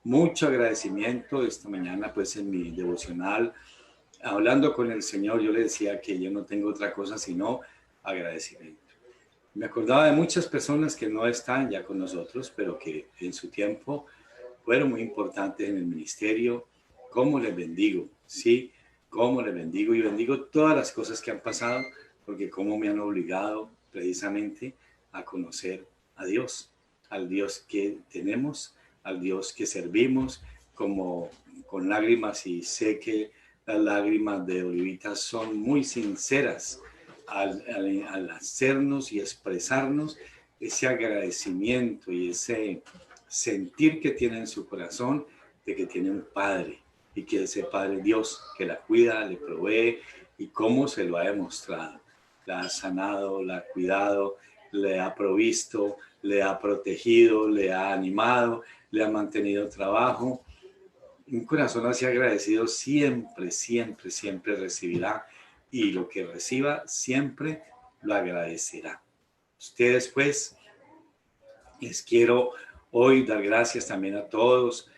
Mucho agradecimiento esta mañana, pues en mi devocional, hablando con el Señor, yo le decía que yo no tengo otra cosa sino agradecimiento. Me acordaba de muchas personas que no están ya con nosotros, pero que en su tiempo fueron muy importantes en el ministerio. ¿Cómo les bendigo? Sí, cómo les bendigo y bendigo todas las cosas que han pasado, porque cómo me han obligado precisamente a conocer a Dios, al Dios que tenemos, al Dios que servimos, como con lágrimas, y sé que las lágrimas de Olivita son muy sinceras al hacernos y expresarnos ese agradecimiento y ese sentir que tiene en su corazón de que tiene un padre, y que ese padre es Dios, que la cuida, le provee, y cómo se lo ha demostrado. La ha sanado, la ha cuidado, le ha provisto, le ha protegido, le ha animado, le ha mantenido trabajo. Un corazón así agradecido siempre, siempre, siempre recibirá, y lo que reciba siempre lo agradecerá. Ustedes, pues, les quiero hoy dar gracias también a todos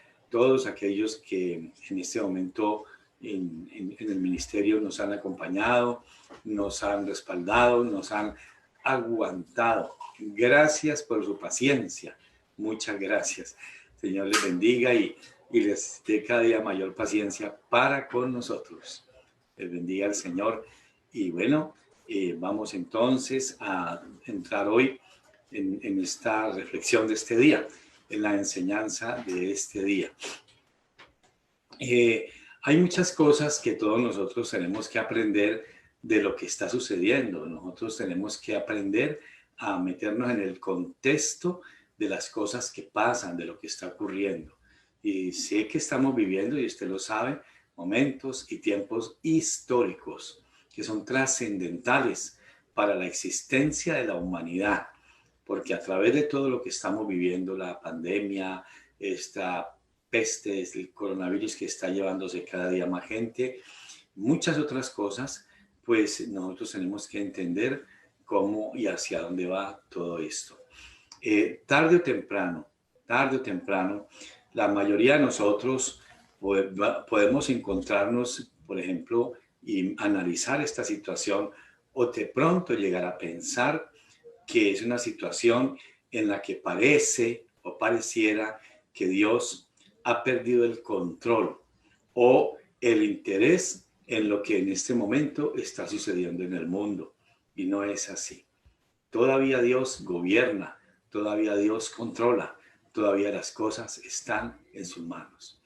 aquellos que en este momento en el ministerio nos han acompañado, nos han respaldado, nos han aguantado. Gracias por su paciencia. Muchas gracias. Señor les bendiga y les dé cada día mayor paciencia para con nosotros. Les bendiga el Señor. Y bueno, vamos entonces a entrar hoy en esta reflexión de este día, en la enseñanza de este día. Hay muchas cosas que todos nosotros tenemos que aprender de lo que está sucediendo. Nosotros tenemos que aprender a meternos en el contexto de las cosas que pasan, de lo que está ocurriendo. Y sé que estamos viviendo, y usted lo sabe, momentos y tiempos históricos que son trascendentales para la existencia de la humanidad, porque a través de todo lo que estamos viviendo, la pandemia, esta peste, el coronavirus que está llevándose cada día más gente, muchas otras cosas, pues nosotros tenemos que entender cómo y hacia dónde va todo esto. Tarde o temprano, la mayoría de nosotros podemos encontrarnos, por ejemplo, y analizar esta situación, o de pronto llegar a pensar que es una situación en la que parece o pareciera que Dios ha perdido el control o el interés en lo que en este momento está sucediendo en el mundo. Y no es así. Todavía Dios gobierna, todavía Dios controla, todavía las cosas están en sus manos.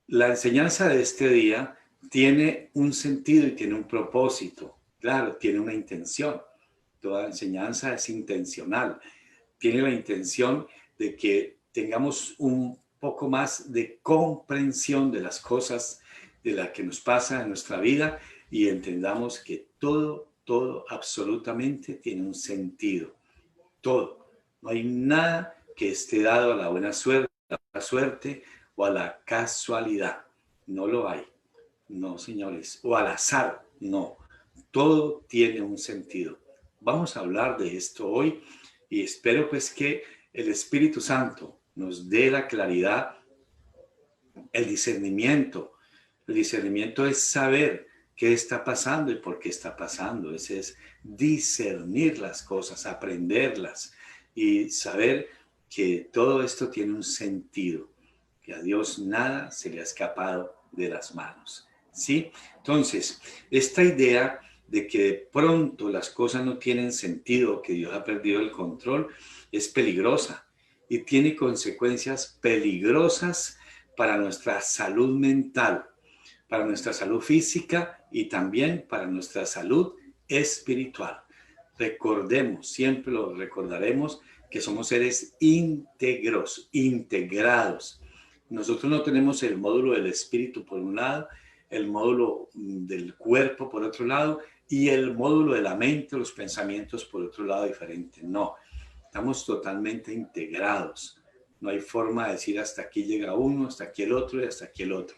La enseñanza de este día tiene un sentido y tiene un propósito. Claro, tiene una intención. Toda enseñanza es intencional. Tiene la intención de que tengamos un poco más de comprensión de las cosas, de la que nos pasa en nuestra vida, y entendamos que todo absolutamente tiene un sentido. Todo. No hay nada que esté dado a la buena suerte o a la casualidad. No lo hay. No, señores. O al azar. No. Todo tiene un sentido. Vamos a hablar de esto hoy, y espero pues que el Espíritu Santo nos dé la claridad, el discernimiento. El discernimiento es saber qué está pasando y por qué está pasando. Ese es discernir las cosas, aprenderlas y saber que todo esto tiene un sentido, que a Dios nada se le ha escapado de las manos. ¿Sí? Entonces, esta idea de que de pronto las cosas no tienen sentido, que Dios ha perdido el control, es peligrosa y tiene consecuencias peligrosas para nuestra salud mental, para nuestra salud física y también para nuestra salud espiritual. Recordemos, siempre lo recordaremos, que somos seres íntegros, integrados. Nosotros no tenemos el módulo del espíritu por un lado, el módulo del cuerpo por otro lado, y el módulo de la mente, los pensamientos por otro lado diferente. No, estamos totalmente integrados. No hay forma de decir hasta aquí llega uno, hasta aquí el otro y hasta aquí el otro.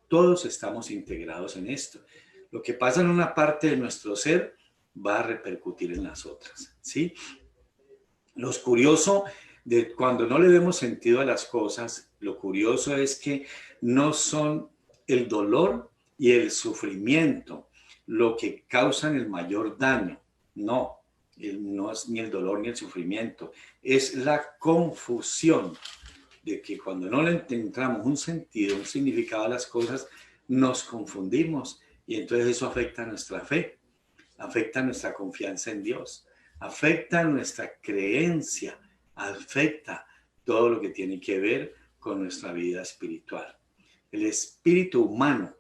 Todos estamos integrados en esto. Lo que pasa en una parte de nuestro ser va a repercutir en las otras, ¿sí? Lo curioso Cuando no le vemos sentido a las cosas, lo curioso es que no son el dolor y el sufrimiento lo que causan el mayor daño. No, no es ni el dolor ni el sufrimiento, es la confusión de que cuando no le encontramos un sentido, un significado a las cosas, nos confundimos y entonces eso afecta a nuestra fe, afecta nuestra confianza en Dios, afecta nuestra creencia, afecta todo lo que tiene que ver con nuestra vida espiritual. El espíritu humano,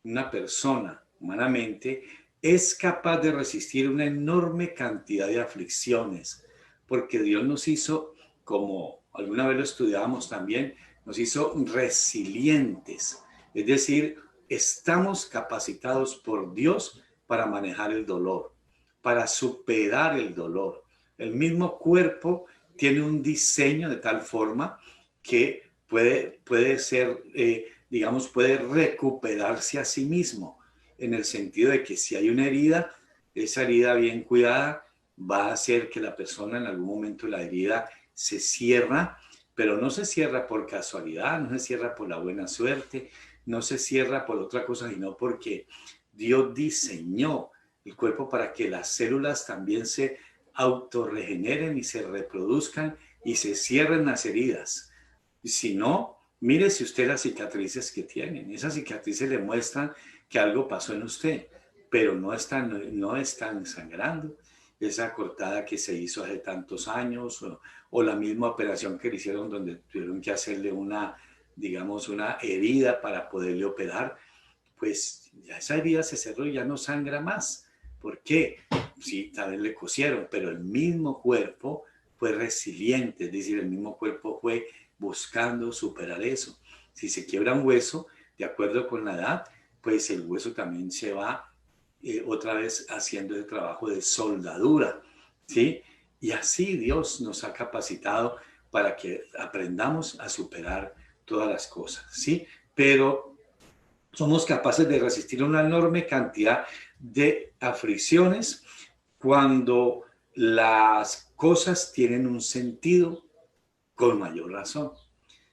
una persona humanamente, es capaz de resistir una enorme cantidad de aflicciones, porque Dios nos hizo, como alguna vez lo estudiábamos también, nos hizo resilientes, es decir, estamos capacitados por Dios para manejar el dolor, para superar el dolor. El mismo cuerpo tiene un diseño de tal forma que puede ser, digamos, puede recuperarse a sí mismo, en el sentido de que si hay una herida, esa herida bien cuidada va a hacer que la persona en algún momento la herida se cierra, pero no se cierra por casualidad, no se cierra por la buena suerte, no se cierra por otra cosa, sino porque Dios diseñó el cuerpo para que las células también se autorregeneren y se reproduzcan y se cierren las heridas. Si no, mire si usted las cicatrices que tienen. Esas cicatrices le muestran que algo pasó en usted, pero no están sangrando. Esa cortada que se hizo hace tantos años o la misma operación que le hicieron donde tuvieron que hacerle digamos, una herida para poderle operar, pues ya esa herida se cerró y ya no sangra más. ¿Por qué? Sí, tal vez le cosieron, pero el mismo cuerpo fue resiliente, es decir, el mismo cuerpo fue buscando superar eso. Si se quiebra un hueso, de acuerdo con la edad, pues el hueso también se va otra vez haciendo el trabajo de soldadura, ¿sí? Y así Dios nos ha capacitado para que aprendamos a superar todas las cosas, ¿sí? Pero somos capaces de resistir una enorme cantidad de aflicciones cuando las cosas tienen un sentido con mayor razón.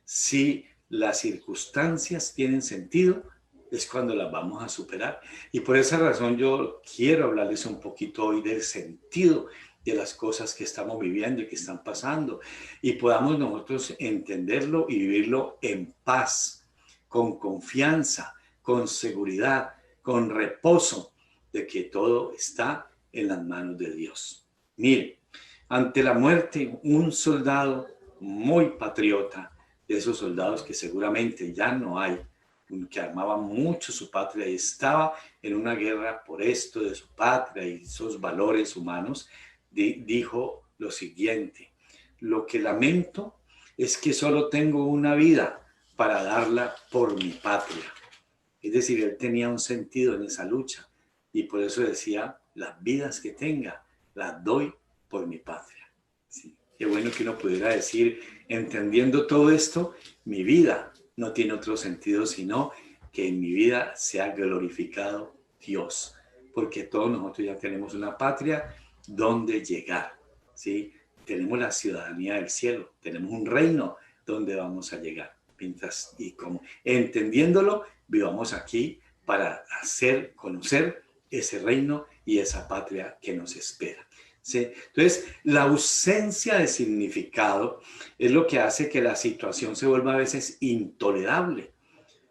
Si las circunstancias tienen sentido, es cuando las vamos a superar. Y por esa razón yo quiero hablarles un poquito hoy del sentido de las cosas que estamos viviendo y que están pasando. Y podamos nosotros entenderlo y vivirlo en paz, con confianza, con seguridad, con reposo de que todo está en las manos de Dios. Mire, ante la muerte, un soldado muy patriota, de esos soldados que seguramente ya no hay, que amaba mucho su patria y estaba en una guerra por esto de su patria y esos valores humanos, dijo lo siguiente: lo que lamento es que solo tengo una vida para darla por mi patria. Es decir, él tenía un sentido en esa lucha y por eso decía, las vidas que tenga, las doy por mi patria. Sí. Qué bueno que uno pudiera decir, entendiendo todo esto, mi vida no tiene otro sentido sino que en mi vida sea glorificado Dios, porque todos nosotros ya tenemos una patria donde llegar, ¿sí? Tenemos la ciudadanía del cielo, tenemos un reino donde vamos a llegar. Mientras y como entendiéndolo, vivamos aquí para hacer conocer ese reino y esa patria que nos espera. ¿Sí? Entonces, la ausencia de significado es lo que hace que la situación se vuelva a veces intolerable.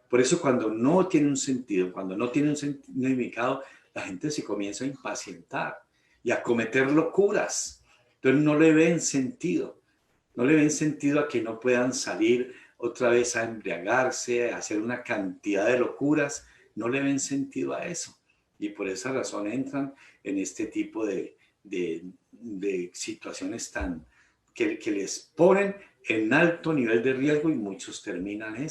Por eso cuando no tiene un sentido, cuando no tiene un significado, la gente se comienza a impacientar y a cometer locuras. Entonces no le ven sentido. No le ven sentido a que no puedan salir otra vez a embriagarse, a hacer una cantidad de locuras. No le ven sentido a eso. Y por esa razón entran en este tipo de situaciones que les ponen en alto nivel de riesgo y muchos terminan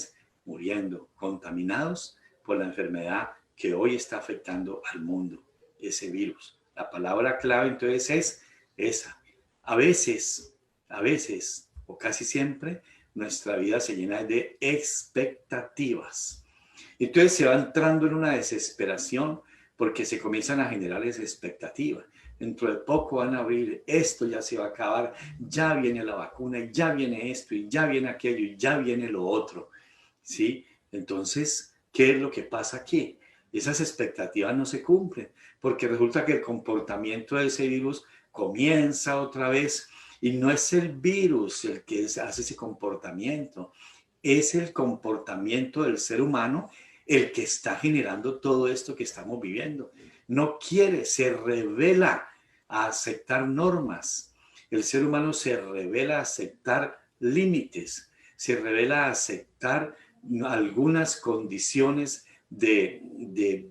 muriendo, contaminados por la enfermedad que hoy está afectando al mundo, ese virus. La palabra clave entonces es esa. A veces, o casi siempre, nuestra vida se llena de expectativas. Entonces se va entrando en una desesperación porque se comienzan a generar esa expectativa. dentro de poco van a abrir, esto ya se va a acabar, ya viene la vacuna, y ya viene esto, y ya viene aquello, y ya viene lo otro, ¿sí? Entonces, ¿qué es lo que pasa aquí? Esas expectativas no se cumplen, porque resulta que el comportamiento de ese virus comienza otra vez, y no es el virus el que hace ese comportamiento, es el comportamiento del ser humano el que está generando todo esto que estamos viviendo. No quiere, se revela a aceptar normas. El ser humano se revela a aceptar límites, se revela a aceptar algunas condiciones de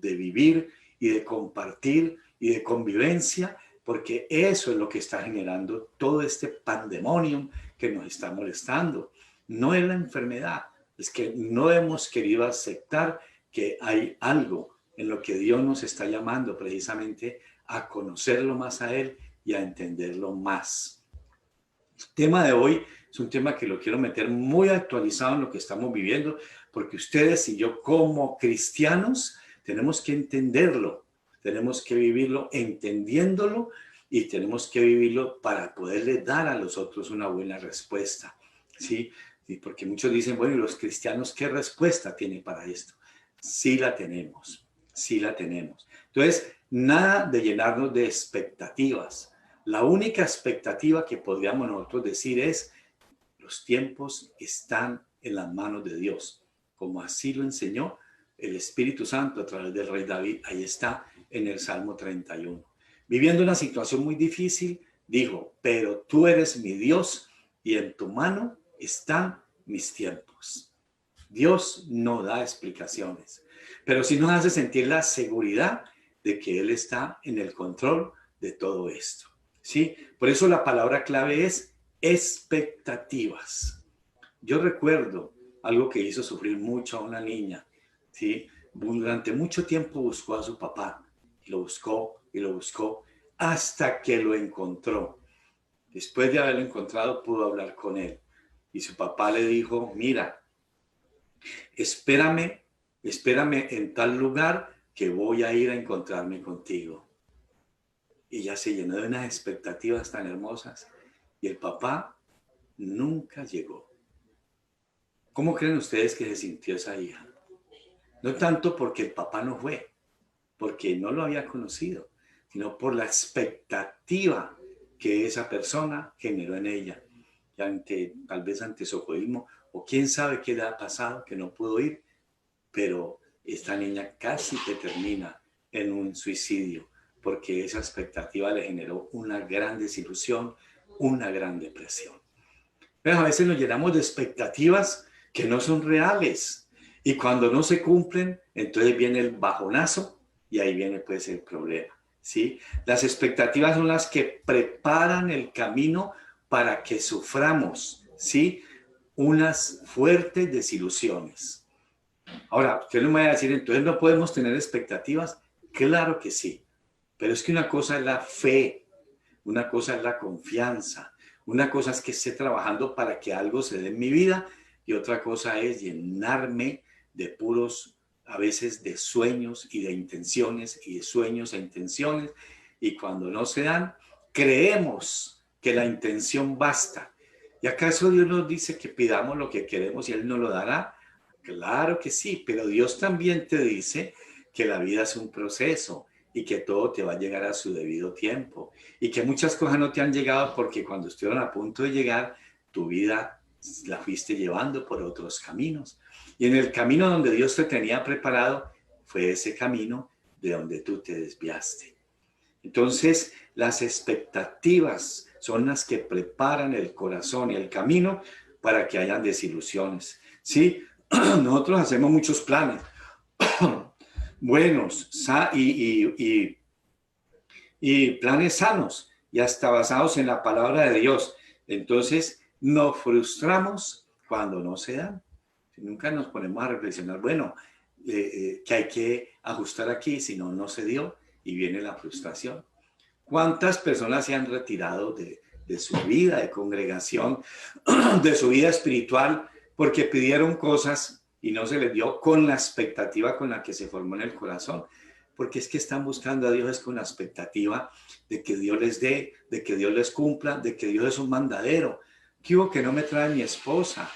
vivir y de compartir y de convivencia, porque eso es lo que está generando todo este pandemonium que nos está molestando. No es la enfermedad, es que no hemos querido aceptar que hay algo en lo que Dios nos está llamando precisamente a conocerlo más a Él y a entenderlo más. El tema de hoy es un tema que lo quiero meter muy actualizado en lo que estamos viviendo, porque ustedes y yo como cristianos tenemos que entenderlo, tenemos que vivirlo entendiéndolo y tenemos que vivirlo para poderle dar a los otros una buena respuesta, ¿sí? Y porque muchos dicen, bueno, ¿y los cristianos qué respuesta tienen para esto? Sí la tenemos, sí la tenemos. Entonces, nada de llenarnos de expectativas. La única expectativa que podríamos nosotros decir es, los tiempos están en las manos de Dios, como así lo enseñó el Espíritu Santo a través del rey David. Ahí está en el Salmo 31. Viviendo una situación muy difícil, dijo, pero tú eres mi Dios y en tu mano están mis tiempos. Dios no da explicaciones, pero sí nos hace sentir la seguridad de que Él está en el control de todo esto, ¿sí? Por eso la palabra clave es expectativas. Yo recuerdo algo que hizo sufrir mucho a una niña, ¿sí? Durante mucho tiempo buscó a su papá, lo buscó y lo buscó hasta que lo encontró. Después de haberlo encontrado, pudo hablar con él. Y su papá le dijo, mira, espérame en tal lugar que voy a ir a encontrarme contigo. Y ya se llenó de unas expectativas tan hermosas. Y el papá nunca llegó. ¿Cómo creen ustedes que se sintió esa hija? No tanto porque el papá no fue, porque no lo había conocido, sino por la expectativa que esa persona generó en ella. Y tal vez ante su egoísmo, o quién sabe qué le ha pasado, que no pudo ir, pero esta niña casi que termina en un suicidio, porque esa expectativa le generó una gran desilusión, una gran depresión. Pero a veces nos llenamos de expectativas que no son reales, y cuando no se cumplen, entonces viene el bajonazo y ahí viene pues el problema, ¿sí? Las expectativas son las que preparan el camino para que suframos, ¿sí? Unas fuertes desilusiones. Ahora, usted no me va a decir, entonces no podemos tener expectativas. Claro que sí, pero es que una cosa es la fe, una cosa es la confianza, una cosa es que esté trabajando para que algo se dé en mi vida y otra cosa es llenarme de puros, a veces de sueños y de intenciones y de sueños e intenciones, y cuando no se dan, creemos que la intención basta. ¿Y acaso Dios nos dice que pidamos lo que queremos y Él nos lo dará? Claro que sí, pero Dios también te dice que la vida es un proceso y que todo te va a llegar a su debido tiempo y que muchas cosas no te han llegado porque cuando estuvieron a punto de llegar, tu vida la fuiste llevando por otros caminos. Y en el camino donde Dios te tenía preparado, fue ese camino de donde tú te desviaste. Entonces, las expectativas son las que preparan el corazón y el camino para que hayan desilusiones. Sí, nosotros hacemos muchos planes buenos y planes sanos y hasta basados en la palabra de Dios. Entonces, nos frustramos cuando no se dan. Nunca nos ponemos a reflexionar, bueno, que hay que ajustar aquí, si no, no se dio y viene la frustración. ¿Cuántas personas se han retirado de su vida de congregación, de su vida espiritual, porque pidieron cosas y no se les dio con la expectativa con la que se formó en el corazón? porque es que están buscando a Dios es con la expectativa de que Dios les dé, de que Dios les cumpla, de que Dios es un mandadero. ¿Qué hubo que no me trae mi esposa?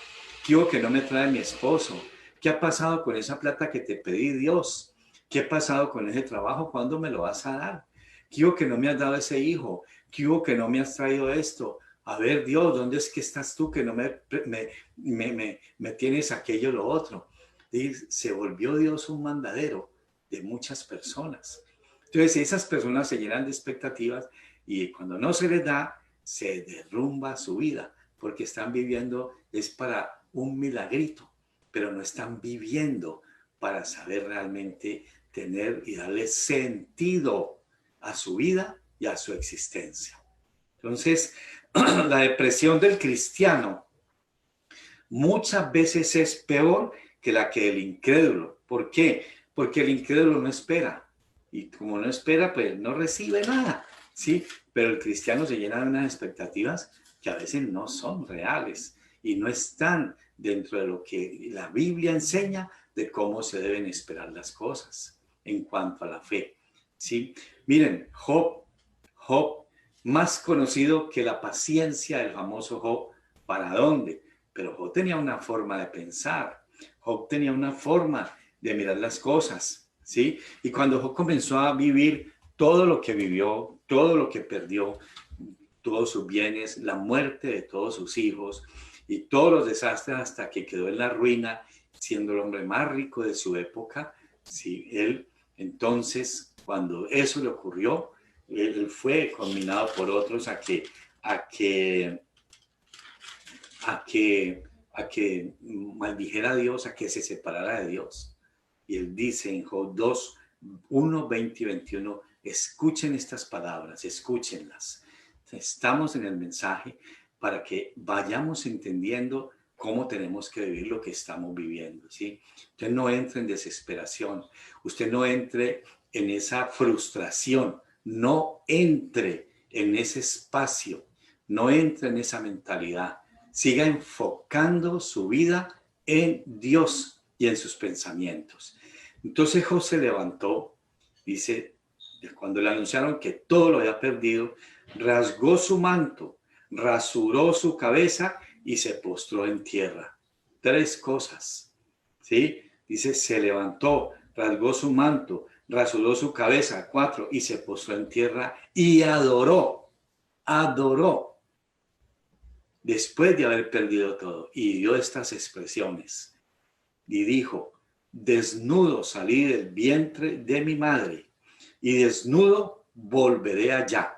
¿Qué hubo que no me trae mi esposo? ¿Qué ha pasado con esa plata que te pedí, Dios? ¿Qué ha pasado con ese trabajo? ¿Cuándo me lo vas a dar? ¿Qué hubo que no me has dado ese hijo? ¿Qué hubo que no me has traído esto? A ver, Dios, ¿dónde es que estás tú que no me tienes aquello o lo otro? Y se volvió Dios un mandadero de muchas personas. Entonces, esas personas se llenan de expectativas y cuando no se les da, se derrumba su vida, porque están viviendo, es para un milagrito, pero no están viviendo para saber realmente tener y darle sentido a su vida y a su existencia. Entonces, la depresión del cristiano muchas veces es peor que la que el incrédulo. ¿Por qué? Porque el incrédulo no espera. Y como no espera, pues no recibe nada. ¿Sí? Pero el cristiano se llena de unas expectativas que a veces no son reales y no están dentro de lo que la Biblia enseña de cómo se deben esperar las cosas en cuanto a la fe. ¿Sí? Miren, Job, más conocido que la paciencia del famoso Job, ¿para dónde? Pero Job tenía una forma de pensar, Job tenía una forma de mirar las cosas, ¿sí? Y cuando Job comenzó a vivir todo lo que vivió, todo lo que perdió, todos sus bienes, la muerte de todos sus hijos y todos los desastres hasta que quedó en la ruina, siendo el hombre más rico de su época, ¿sí? Él, entonces, cuando eso le ocurrió, él fue conminado por otros a que maldijera a Dios, a que se separara de Dios. Y él dice en Job 2, 1, 20 y 21, escuchen estas palabras, escúchenlas. Estamos en el mensaje para que vayamos entendiendo cómo tenemos que vivir lo que estamos viviendo, ¿sí? Usted no entre en desesperación, usted no entre en esa frustración, no entre en ese espacio, no entre en esa mentalidad. Siga enfocando su vida en Dios y en sus pensamientos. Entonces Job se levantó, dice, cuando le anunciaron que todo lo había perdido, rasgó su manto, rasuró su cabeza y se postró en tierra. 3 cosas, ¿sí? Dice, se levantó, rasgó su manto, rasuró su cabeza, 4, y se postró en tierra y adoró, después de haber perdido todo, y dio estas expresiones, y dijo, desnudo salí del vientre de mi madre, y desnudo volveré allá.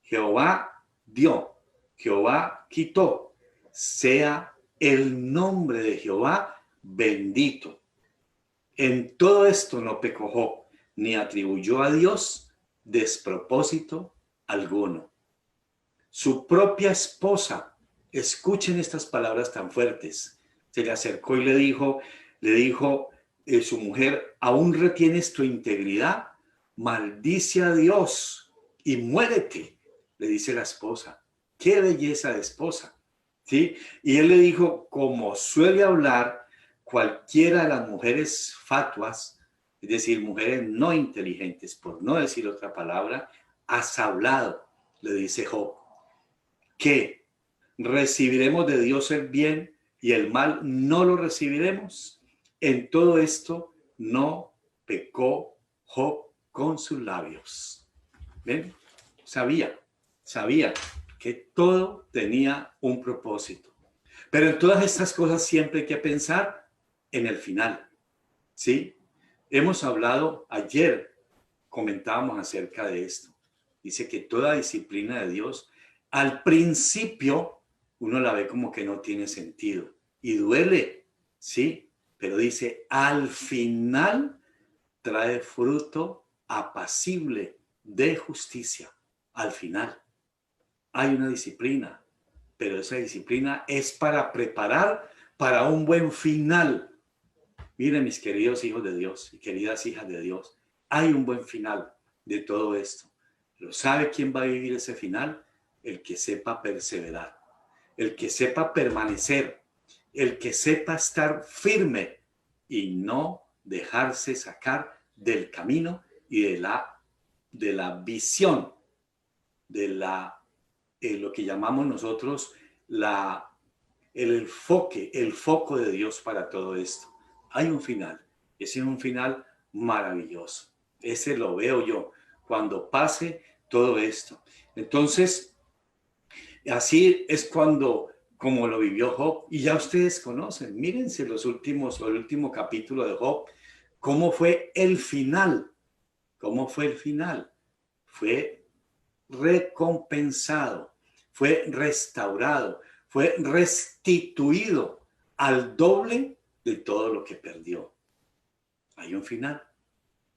Jehová dio, Jehová quitó, sea el nombre de Jehová bendito. En todo esto no pecó Job, ni atribuyó a Dios despropósito alguno. Su propia esposa, escuchen estas palabras tan fuertes, se le acercó y le dijo su mujer, ¿aún retienes tu integridad? Maldice a Dios y muérete, le dice la esposa. Qué belleza de esposa, ¿sí? Y él le dijo, como suele hablar cualquiera de las mujeres fatuas, es decir, mujeres no inteligentes, por no decir otra palabra, has hablado, le dice Job, que recibiremos de Dios el bien y el mal no lo recibiremos. En todo esto no pecó Job con sus labios. ¿Ven? Sabía que todo tenía un propósito. Pero en todas estas cosas siempre hay que pensar en el final. ¿Sí? Hemos hablado ayer, comentábamos acerca de esto. Dice que toda disciplina de Dios, al principio, uno la ve como que no tiene sentido y duele, ¿sí? Pero dice, al final trae fruto apacible de justicia. Al final hay una disciplina, pero esa disciplina es para preparar para un buen final. Miren, mis queridos hijos de Dios y queridas hijas de Dios, hay un buen final de todo esto. ¿Lo sabe quién va a vivir ese final? El que sepa perseverar, el que sepa permanecer, el que sepa estar firme y no dejarse sacar del camino y de la visión, de lo que llamamos nosotros el foco de Dios para todo esto. Hay un final, ese es un final maravilloso. Ese lo veo yo cuando pase todo esto. Entonces, así es como lo vivió Job. Y ya ustedes conocen, mírense el último capítulo de Job, cómo fue el final. ¿Cómo fue el final? Fue recompensado, fue restaurado, fue restituido al doble de todo lo que perdió. Hay un final.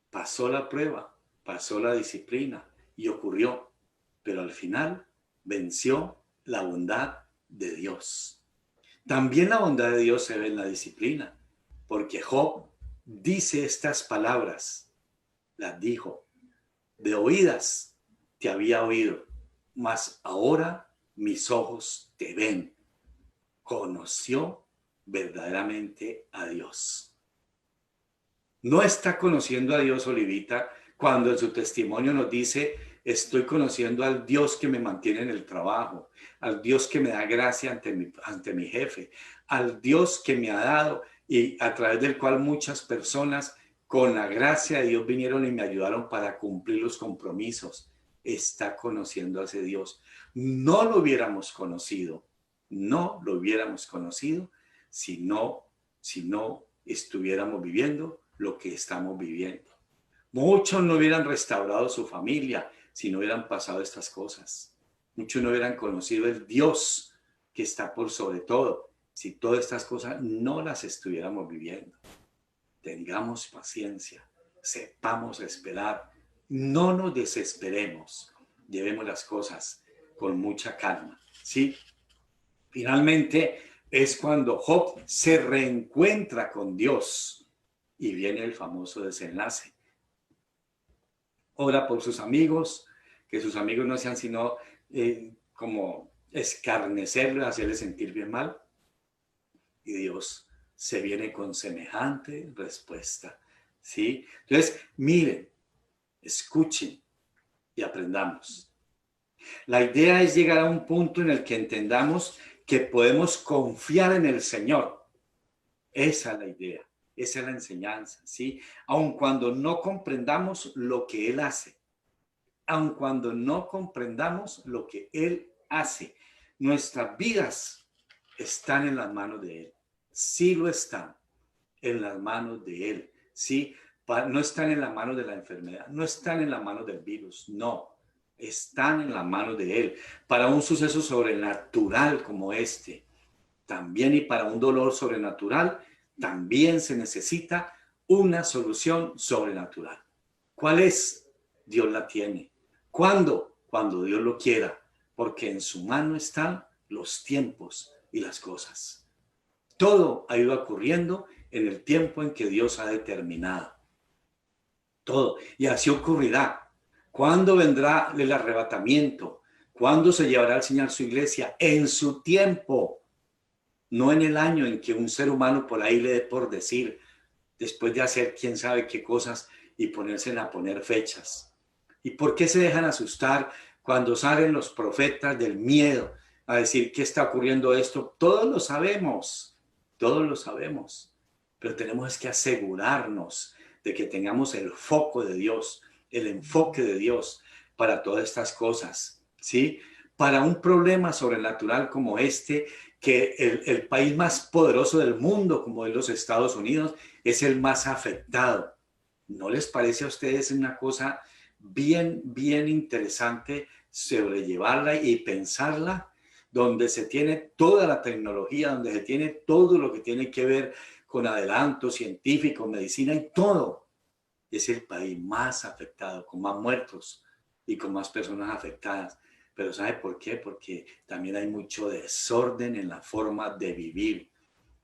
Pasó la prueba, pasó la disciplina y ocurrió, pero al final venció la bondad de Dios. También la bondad de Dios se ve en la disciplina, porque Job dice estas palabras, las dijo: de oídas te había oído, mas ahora mis ojos te ven. Conoció verdaderamente a Dios. No está conociendo a Dios, Olivita, cuando en su testimonio nos dice: estoy conociendo al Dios que me mantiene en el trabajo, al Dios que me da gracia ante mi jefe, al Dios que me ha dado y a través del cual muchas personas con la gracia de Dios vinieron y me ayudaron para cumplir los compromisos. Está conociendo a ese Dios. No lo hubiéramos conocido si no estuviéramos viviendo lo que estamos viviendo. Muchos no hubieran restaurado su familia si no hubieran pasado estas cosas. Muchos no hubieran conocido el Dios que está por sobre todo si todas estas cosas no las estuviéramos viviendo. Tengamos paciencia, sepamos esperar, no nos desesperemos, llevemos las cosas con mucha calma, ¿sí? Finalmente es cuando Job se reencuentra con Dios y viene el famoso desenlace. Ora por sus amigos, que sus amigos no sean sino como escarnecerlo, hacerle sentir bien mal. Y Dios se viene con semejante respuesta, ¿sí? Entonces, miren, escuchen y aprendamos. La idea es llegar a un punto en el que entendamos que podemos confiar en el Señor. Esa es la idea, esa es la enseñanza, ¿sí? Aun cuando no comprendamos lo que Él hace, aun cuando no comprendamos lo que Él hace, nuestras vidas están en las manos de Él. Sí lo están en las manos de Él, ¿sí? No están en las manos de la enfermedad, no están en las manos del virus, no. Están en las manos de Él. Para un suceso sobrenatural como este, también, y para un dolor sobrenatural, también se necesita una solución sobrenatural. ¿Cuál es? Dios la tiene. ¿Cuándo? Cuando Dios lo quiera, porque en su mano están los tiempos y las cosas. Todo ha ido ocurriendo en el tiempo en que Dios ha determinado. Todo. Y así ocurrirá. ¿Cuándo vendrá el arrebatamiento? ¿Cuándo se llevará el Señor a su iglesia? En su tiempo. No en el año en que un ser humano por ahí le dé por decir, después de hacer quién sabe qué cosas y ponerse a poner fechas. ¿Y por qué se dejan asustar cuando salen los profetas del miedo a decir qué está ocurriendo esto? Todos lo sabemos, pero tenemos que asegurarnos de que tengamos el foco de Dios, el enfoque de Dios para todas estas cosas, ¿sí? Para un problema sobrenatural como este, que el país más poderoso del mundo, como es los Estados Unidos, es el más afectado. ¿No les parece a ustedes una cosa bien interesante sobrellevarla y pensarla? Donde se tiene toda la tecnología, donde se tiene todo lo que tiene que ver con adelantos científicos, medicina y todo. Es el país más afectado, con más muertos y con más personas afectadas. Pero ¿sabe por qué? Porque también hay mucho desorden en la forma de vivir.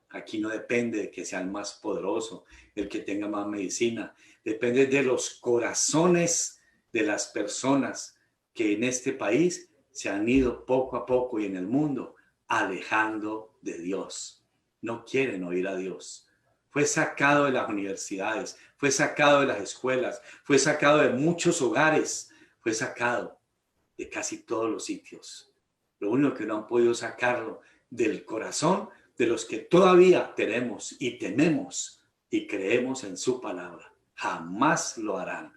Aquí no depende de que sea el más poderoso, el que tenga más medicina. Depende de los corazones de las personas que en este país se han ido poco a poco y en el mundo alejando de Dios. No quieren oír a Dios. fue sacado de las universidades, fue sacado de las escuelas, fue sacado de muchos hogares, fue sacado de casi todos los sitios. Lo único que no han podido sacarlo del corazón de los que todavía tenemos y tememos y creemos en su palabra. Jamás lo harán.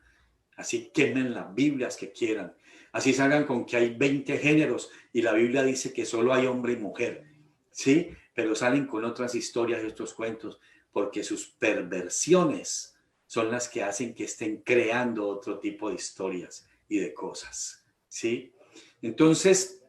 Así quemen las Biblias que quieran. Así salgan con que hay 20 géneros y la Biblia dice que solo hay hombre y mujer. ¿Sí? Pero salen con otras historias y otros cuentos porque sus perversiones son las que hacen que estén creando otro tipo de historias y de cosas. ¿Sí? Entonces,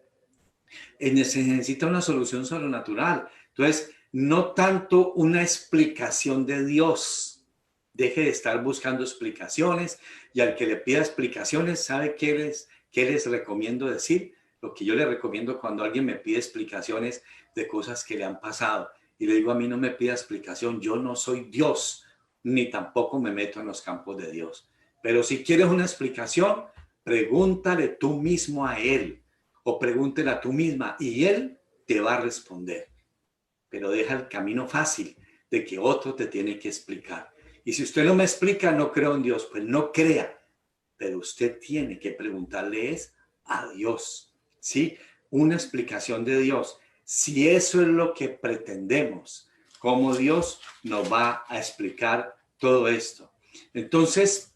se necesita una solución sobrenatural. Entonces, no tanto una explicación de Dios. Deje de estar buscando explicaciones y al que le pida explicaciones, ¿sabe qué les recomiendo decir? Lo que yo le recomiendo cuando alguien me pide explicaciones de cosas que le han pasado. Y le digo, a mí no me pida explicación, yo no soy Dios, ni tampoco me meto en los campos de Dios. Pero si quieres una explicación, pregúntale tú mismo a Él o pregúntele a tú misma y Él te va a responder. Pero deja el camino fácil de que otro te tiene que explicar. Y si usted no me explica, no creo en Dios, pues no crea. Pero usted tiene que preguntarle es a Dios, ¿sí? Una explicación de Dios. Si eso es lo que pretendemos, ¿cómo Dios nos va a explicar todo esto? Entonces,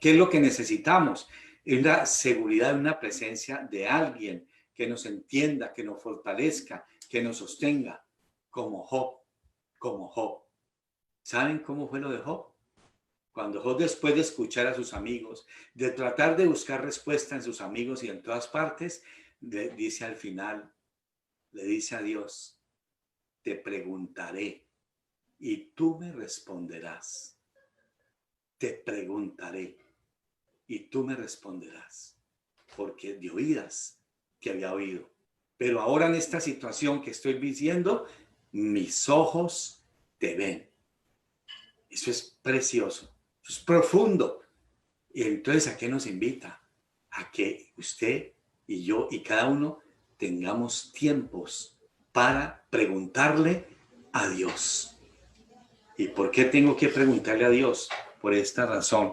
¿qué es lo que necesitamos? Es la seguridad de una presencia de alguien que nos entienda, que nos fortalezca, que nos sostenga, como Job, como Job. ¿Saben cómo fue lo de Job? Cuando Job, después de escuchar a sus amigos, de tratar de buscar respuesta en sus amigos y en todas partes, dice al final, le dice a Dios, te preguntaré y tú me responderás. Te preguntaré y tú me responderás, porque de oídas te había oído. Pero ahora en esta situación que estoy viviendo, mis ojos te ven. Eso es precioso, eso es profundo. Y entonces, ¿a qué nos invita? A que usted y yo y cada uno tengamos tiempos para preguntarle a Dios. ¿Y por qué tengo que preguntarle a Dios? Por esta razón.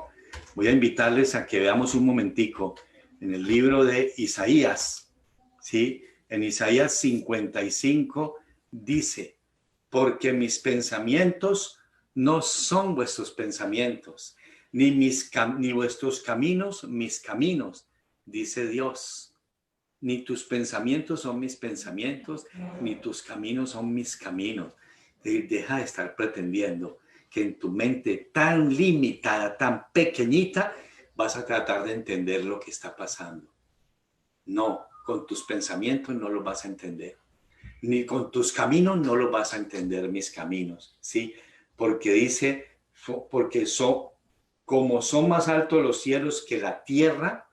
Voy a invitarles a que veamos un momentico en el libro de Isaías, ¿sí? En Isaías 55 dice, porque mis pensamientos no son vuestros pensamientos, ni vuestros caminos, mis caminos, dice Dios. Ni tus pensamientos son mis pensamientos, ni tus caminos son mis caminos. Deja de estar pretendiendo que en tu mente tan limitada, tan pequeñita, vas a tratar de entender lo que está pasando. No, con tus pensamientos no lo vas a entender. Ni con tus caminos no lo vas a entender, mis caminos, ¿sí? Porque dice, como son más altos los cielos que la tierra,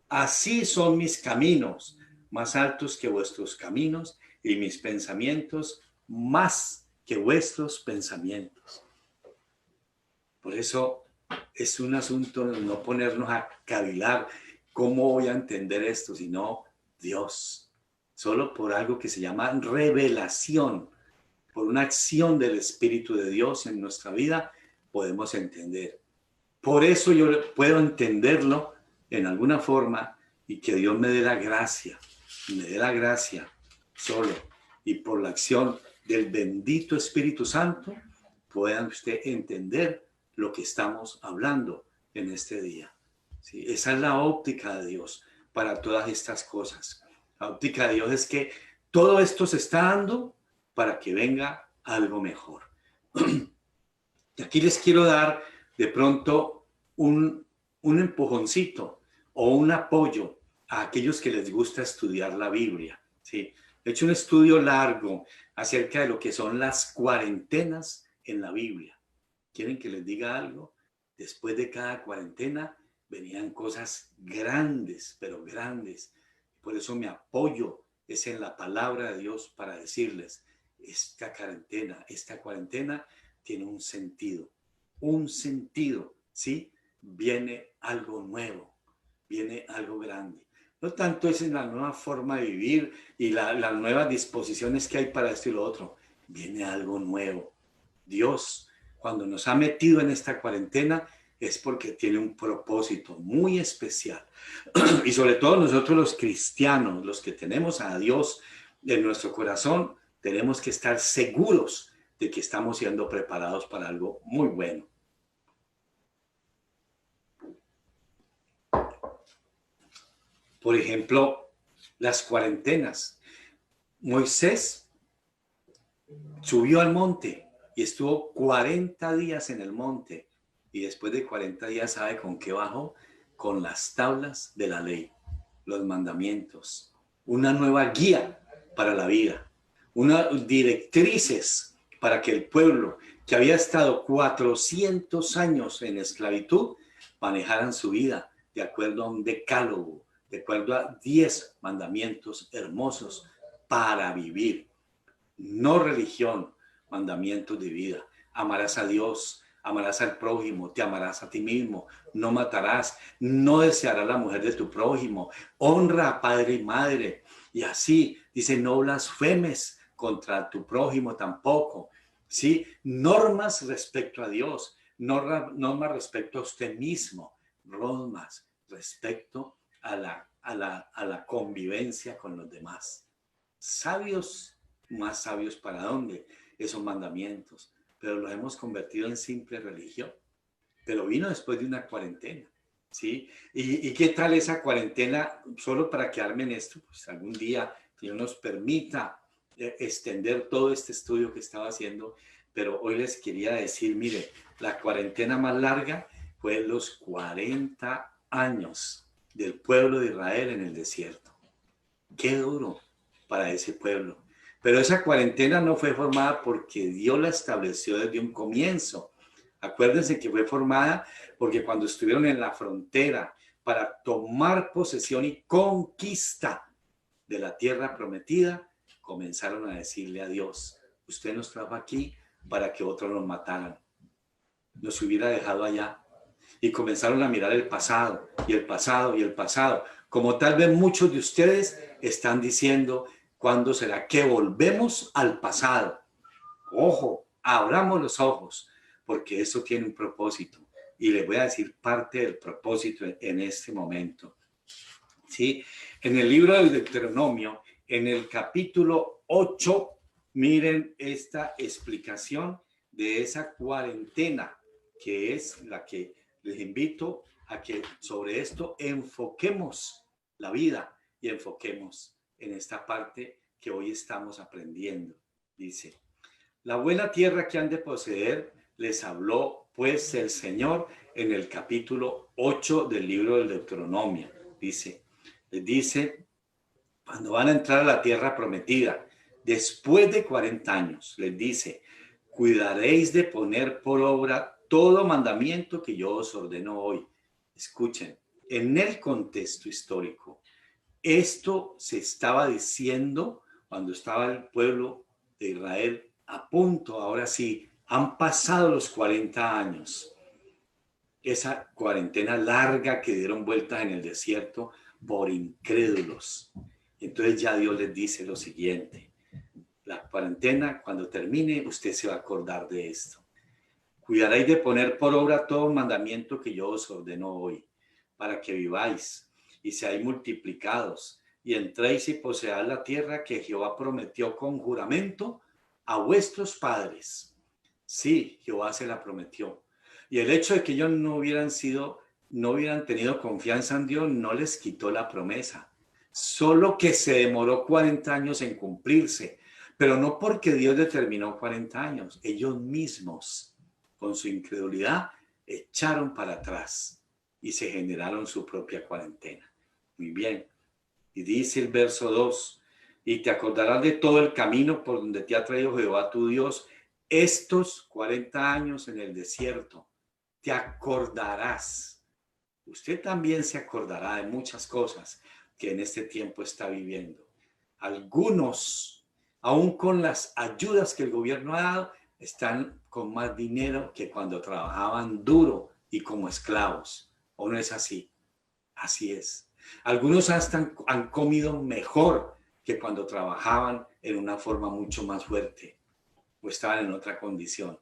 así son mis caminos, más altos que vuestros caminos, y mis pensamientos más que vuestros pensamientos. Por eso es un asunto de no ponernos a cavilar cómo voy a entender esto, sino Dios. Solo por algo que se llama revelación, por una acción del Espíritu de Dios en nuestra vida, podemos entender. Por eso yo puedo entenderlo en alguna forma y que Dios me dé la gracia solo, y por la acción del bendito Espíritu Santo puedan usted entender lo que estamos hablando en este día. ¿Sí? Esa es la óptica de Dios para todas estas cosas. La óptica de Dios es que todo esto se está dando para que venga algo mejor. Y aquí les quiero dar de pronto un empujoncito o un apoyo a aquellos que les gusta estudiar la Biblia. ¿Sí? He hecho un estudio largo acerca de lo que son las cuarentenas en la Biblia. ¿Quieren que les diga algo? Después de cada cuarentena venían cosas grandes, pero grandes. Por eso mi apoyo es en la palabra de Dios para decirles, esta cuarentena tiene un sentido, ¿sí? Viene algo nuevo, viene algo grande. No tanto es en la nueva forma de vivir y las nuevas disposiciones que hay para esto y lo otro. Viene algo nuevo, Dios, cuando nos ha metido en esta cuarentena, es porque tiene un propósito muy especial. Y sobre todo nosotros los cristianos, los que tenemos a Dios en nuestro corazón, tenemos que estar seguros de que estamos siendo preparados para algo muy bueno. Por ejemplo, las cuarentenas. Moisés subió al monte y estuvo 40 días en el monte. Y después de 40 días, ¿sabe con qué bajó? Con las tablas de la ley, los mandamientos, una nueva guía para la vida, unas directrices para que el pueblo que había estado 400 años en esclavitud manejaran su vida de acuerdo a un decálogo, de acuerdo a 10 mandamientos hermosos para vivir. No religión, mandamientos de vida. Amarás a Dios, amarás al prójimo, te amarás a ti mismo, no matarás, no desearás la mujer de tu prójimo, honra a padre y madre. Y así dice, no blasfemes contra tu prójimo tampoco. ¿Sí? Normas respecto a Dios, normas respecto a usted mismo, normas respecto a la convivencia con los demás. Sabios, más sabios para dónde, esos mandamientos, pero los hemos convertido en simple religión. Pero vino después de una cuarentena, ¿sí? ¿Y qué tal esa cuarentena? Solo para quedarme en esto, pues algún día Dios nos permita extender todo este estudio que estaba haciendo, pero hoy les quería decir, mire, la cuarentena más larga fue los 40 años del pueblo de Israel en el desierto. Qué duro para ese pueblo. Pero esa cuarentena no fue formada porque Dios la estableció desde un comienzo. Acuérdense que fue formada porque cuando estuvieron en la frontera para tomar posesión y conquista de la tierra prometida, comenzaron a decirle a Dios, usted nos trajo aquí para que otros nos mataran, nos hubiera dejado allá. Y comenzaron a mirar el pasado y el pasado y el pasado. Como tal vez muchos de ustedes están diciendo, ¿cuándo será que volvemos al pasado? Ojo, abramos los ojos, porque eso tiene un propósito. Y les voy a decir parte del propósito en este momento. ¿Sí? En el libro del Deuteronomio, en el capítulo 8, miren esta explicación de esa cuarentena, que es la que les invito a que sobre esto enfoquemos la vida y enfoquemos en esta parte que hoy estamos aprendiendo. Dice, la buena tierra que han de poseer les habló pues el Señor en el capítulo 8 del libro del Deuteronomio. Les dice, cuando van a entrar a la tierra prometida, después de 40 años, les dice, cuidaréis de poner por obra todo mandamiento que yo os ordeno hoy. Escuchen, en el contexto histórico, esto se estaba diciendo cuando estaba el pueblo de Israel a punto, ahora sí, han pasado los 40 años. Esa cuarentena larga que dieron vueltas en el desierto por incrédulos. Entonces ya Dios les dice lo siguiente, la cuarentena cuando termine usted se va a acordar de esto. Cuidaréis de poner por obra todo mandamiento que yo os ordeno hoy, para que viváis y seáis multiplicados y entréis y poseáis la tierra que Jehová prometió con juramento a vuestros padres. Sí, Jehová se la prometió. Y el hecho de que ellos no hubieran tenido confianza en Dios no les quitó la promesa. Solo que se demoró 40 años en cumplirse, pero no porque Dios determinó 40 años. Ellos mismos, con su incredulidad, echaron para atrás y se generaron su propia cuarentena. Muy bien. Y dice el verso 2, y te acordarás de todo el camino por donde te ha traído Jehová tu Dios estos 40 años en el desierto. Te acordarás. Usted también se acordará de muchas cosas que en este tiempo está viviendo. Algunos, aún con las ayudas que el gobierno ha dado, están con más dinero que cuando trabajaban duro y como esclavos. ¿O no es así? Así es. Algunos hasta han comido mejor que cuando trabajaban en una forma mucho más fuerte o estaban en otra condición.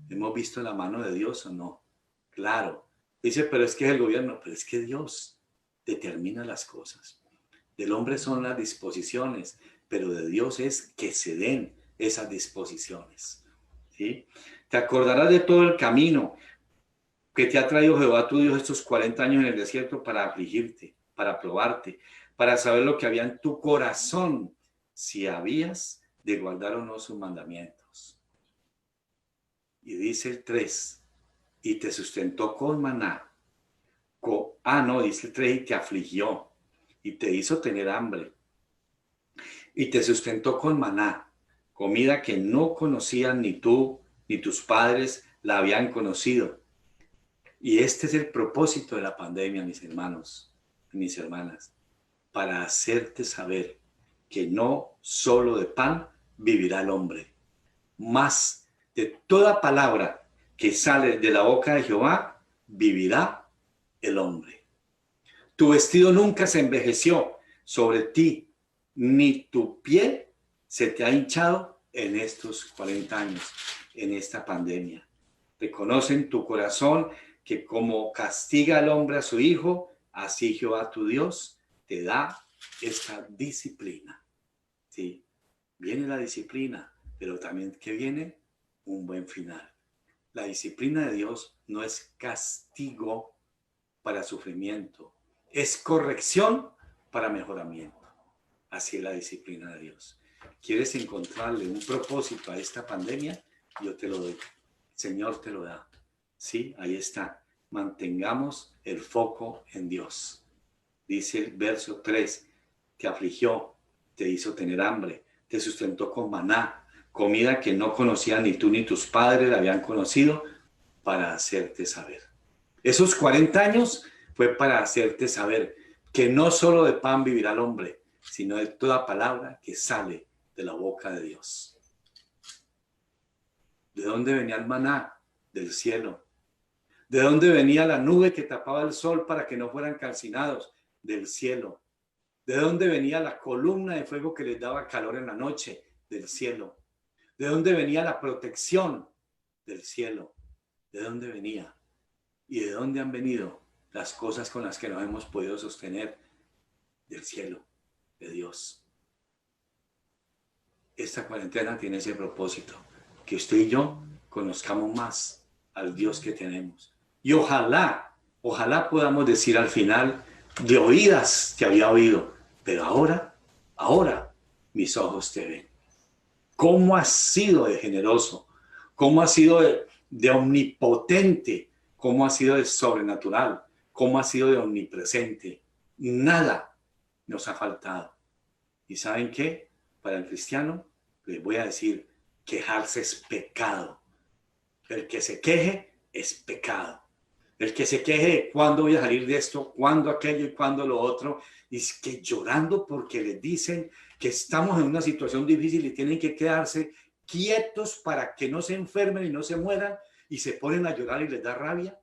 ¿Hemos visto la mano de Dios o no? Claro. Dice, pero es que es el gobierno, pero es que Dios determina las cosas. Del hombre son las disposiciones, pero de Dios es que se den esas disposiciones. ¿Sí? Te acordarás de todo el camino que te ha traído Jehová tu Dios estos 40 años en el desierto para afligirte, para probarte, para saber lo que había en tu corazón, si habías de guardar o no sus mandamientos. Y dice el 3, y te sustentó con maná. No, dice el 3, y te afligió, y te hizo tener hambre, y te sustentó con maná, comida que no conocían ni tú ni tus padres la habían conocido. Y este es el propósito de la pandemia, mis hermanos y mis hermanas, para hacerte saber que no solo de pan vivirá el hombre, más de toda palabra que sale de la boca de Jehová vivirá el hombre. Tu vestido nunca se envejeció sobre ti, ni tu piel se te ha hinchado en estos 40 años, en esta pandemia. Reconoce en tu corazón que como castiga al hombre a su hijo, así Jehová tu Dios te da esta disciplina. ¿Sí? Viene la disciplina, pero también que viene un buen final. La disciplina de Dios no es castigo para sufrimiento, es corrección para mejoramiento. Así es la disciplina de Dios. ¿Quieres encontrarle un propósito a esta pandemia? Yo te lo doy. El Señor te lo da. Sí, ahí está. Mantengamos el foco en Dios. Dice el verso 3, te afligió, te hizo tener hambre, te sustentó con maná, comida que no conocían ni tú ni tus padres la habían conocido, para hacerte saber. Esos 40 años fue para hacerte saber que no solo de pan vivirá el hombre, sino de toda palabra que sale de la boca de Dios. ¿De dónde venía el maná? Del cielo. ¿De dónde venía la nube que tapaba el sol para que no fueran calcinados? Del cielo. ¿De dónde venía la columna de fuego que les daba calor en la noche? Del cielo. ¿De dónde venía la protección? Del cielo. ¿De dónde venía? ¿Y de dónde han venido las cosas con las que nos hemos podido sostener? Del cielo, de Dios. Esta cuarentena tiene ese propósito, que usted y yo conozcamos más al Dios que tenemos. Y ojalá podamos decir al final, de oídas te había oído, pero ahora mis ojos te ven. ¿Cómo has sido de generoso? ¿Cómo has sido de omnipotente? ¿Cómo has sido de sobrenatural? ¿Cómo has sido de omnipresente? Nada nos ha faltado. ¿Y saben qué? Para el cristiano, les voy a decir, quejarse es pecado. El que se queje es pecado. El que se queje de cuándo voy a salir de esto, cuándo aquello y cuándo lo otro, y es que llorando porque les dicen que estamos en una situación difícil y tienen que quedarse quietos para que no se enfermen y no se mueran, y se ponen a llorar y les da rabia.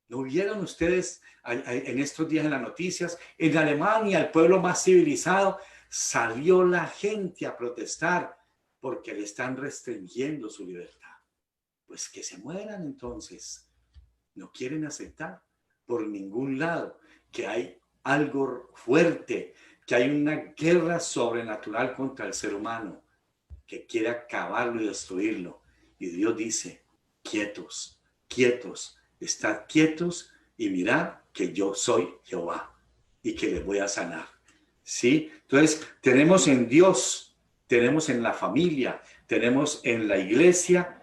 ¿No vieron ustedes en estos días en las noticias? En Alemania, el pueblo más civilizado, salió la gente a protestar porque le están restringiendo su libertad. Pues que se mueran entonces. No quieren aceptar por ningún lado que hay algo fuerte, que hay una guerra sobrenatural contra el ser humano, que quiere acabarlo y destruirlo. Y Dios dice, quietos, quietos, estad quietos y mirad que yo soy Jehová y que les voy a sanar. ¿Sí? Entonces, tenemos en Dios, tenemos en la familia, tenemos en la iglesia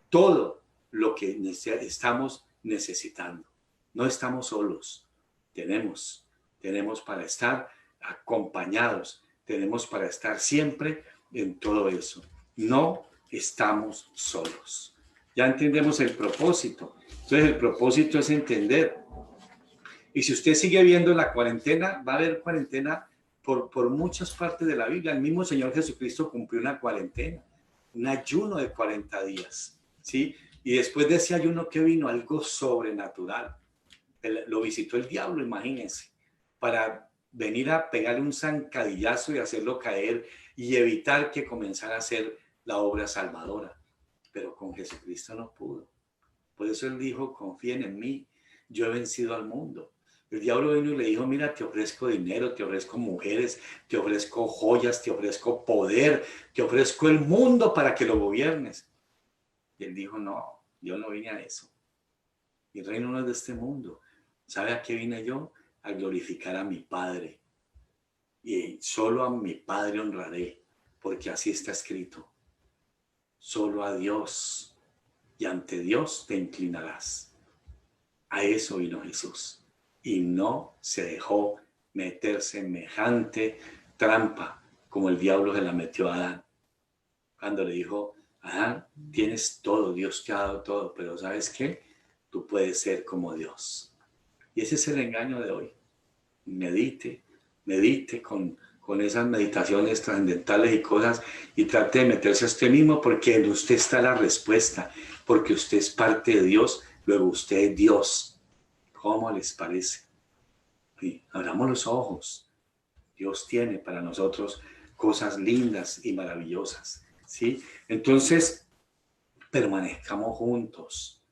todo lo que estamos necesitando. No estamos solos, tenemos para estar acompañados, tenemos para estar siempre en todo eso. No estamos solos. Ya entendemos el propósito. Entonces el propósito es entender. Y si usted sigue viendo la cuarentena, va a haber cuarentena por muchas partes de la Biblia. El mismo Señor Jesucristo cumplió una cuarentena, un ayuno de 40 días, ¿sí? Y después de ese ayuno que vino algo sobrenatural. Lo visitó el diablo, imagínense, para venir a pegarle un zancadillazo y hacerlo caer y evitar que comenzara a hacer la obra salvadora. pero con Jesucristo no pudo. Por eso él dijo, confíen en mí, yo he vencido al mundo. El diablo vino y le dijo, mira, te ofrezco dinero, te ofrezco mujeres, te ofrezco joyas, te ofrezco poder, te ofrezco el mundo para que lo gobiernes. Y él dijo, no, yo no vine a eso. Mi reino no es de este mundo. ¿Sabe a qué vine yo? A glorificar a mi Padre. Y solo a mi Padre honraré, porque así está escrito. Solo a Dios, y ante Dios te inclinarás. A eso vino Jesús. Y no se dejó meter semejante trampa como el diablo se la metió a Adán. Cuando le dijo, Adán, tienes todo, Dios te ha dado todo, pero ¿sabes qué? Tú puedes ser como Dios. Y ese es el engaño de hoy. Medite con esas meditaciones trascendentales y cosas y trate de meterse a usted mismo, porque en usted está la respuesta, porque usted es parte de Dios, luego usted es Dios. ¿Cómo les parece? Sí, abramos los ojos. Dios tiene para nosotros cosas lindas y maravillosas, ¿sí? Entonces, permanezcamos juntos,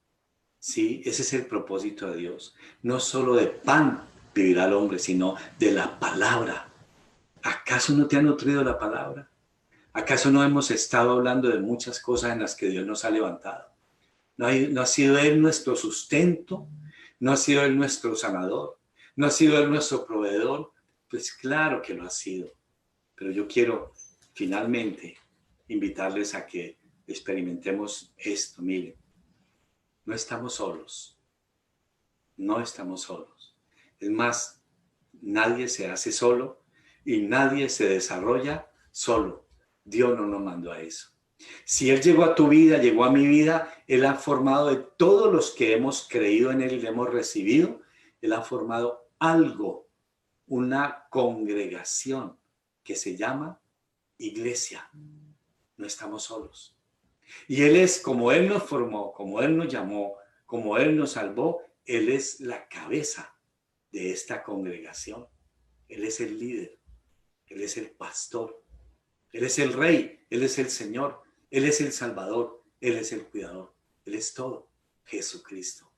¿sí? Ese es el propósito de Dios. No solo de pan vivirá el hombre, sino de la palabra. ¿Acaso no te ha nutrido la palabra? ¿Acaso no hemos estado hablando de muchas cosas en las que Dios nos ha levantado? ¿No ha sido Él nuestro sustento? ¿No ha sido Él nuestro sanador? ¿No ha sido Él nuestro proveedor? Pues claro que lo ha sido. Pero yo quiero finalmente invitarles a que experimentemos esto. Miren, no estamos solos. No estamos solos. Es más, nadie se hace solo y nadie se desarrolla solo. Dios no nos mandó a eso. Si Él llegó a tu vida, llegó a mi vida, Él ha formado de todos los que hemos creído en Él y le hemos recibido, Él ha formado algo, una congregación que se llama iglesia. No estamos solos. Y Él es, como Él nos formó, como Él nos llamó, como Él nos salvó, Él es la cabeza de esta congregación. Él es el líder, Él es el pastor, Él es el rey, Él es el Señor, Él es el Salvador, Él es el cuidador, Él es todo, Jesucristo.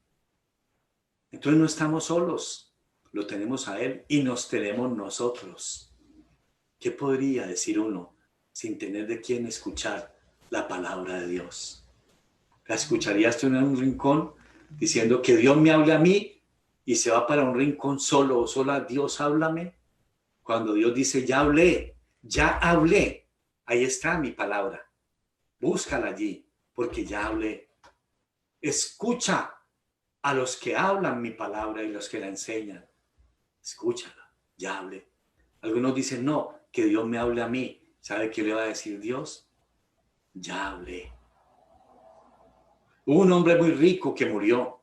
Entonces no estamos solos, lo tenemos a Él y nos tenemos nosotros. ¿Qué podría decir uno sin tener de quién escuchar la palabra de Dios? ¿La escucharías tú en un rincón diciendo que Dios me hable a mí y se va para un rincón solo o sola? Dios, háblame. Cuando Dios dice, ya hablé, ahí está mi palabra. Búscala allí, porque ya hablé. Escucha a los que hablan mi palabra y los que la enseñan. Escúchala, ya hablé. Algunos dicen, no, que Dios me hable a mí. ¿Sabe qué le va a decir Dios? Ya hablé. Hubo un hombre muy rico que murió.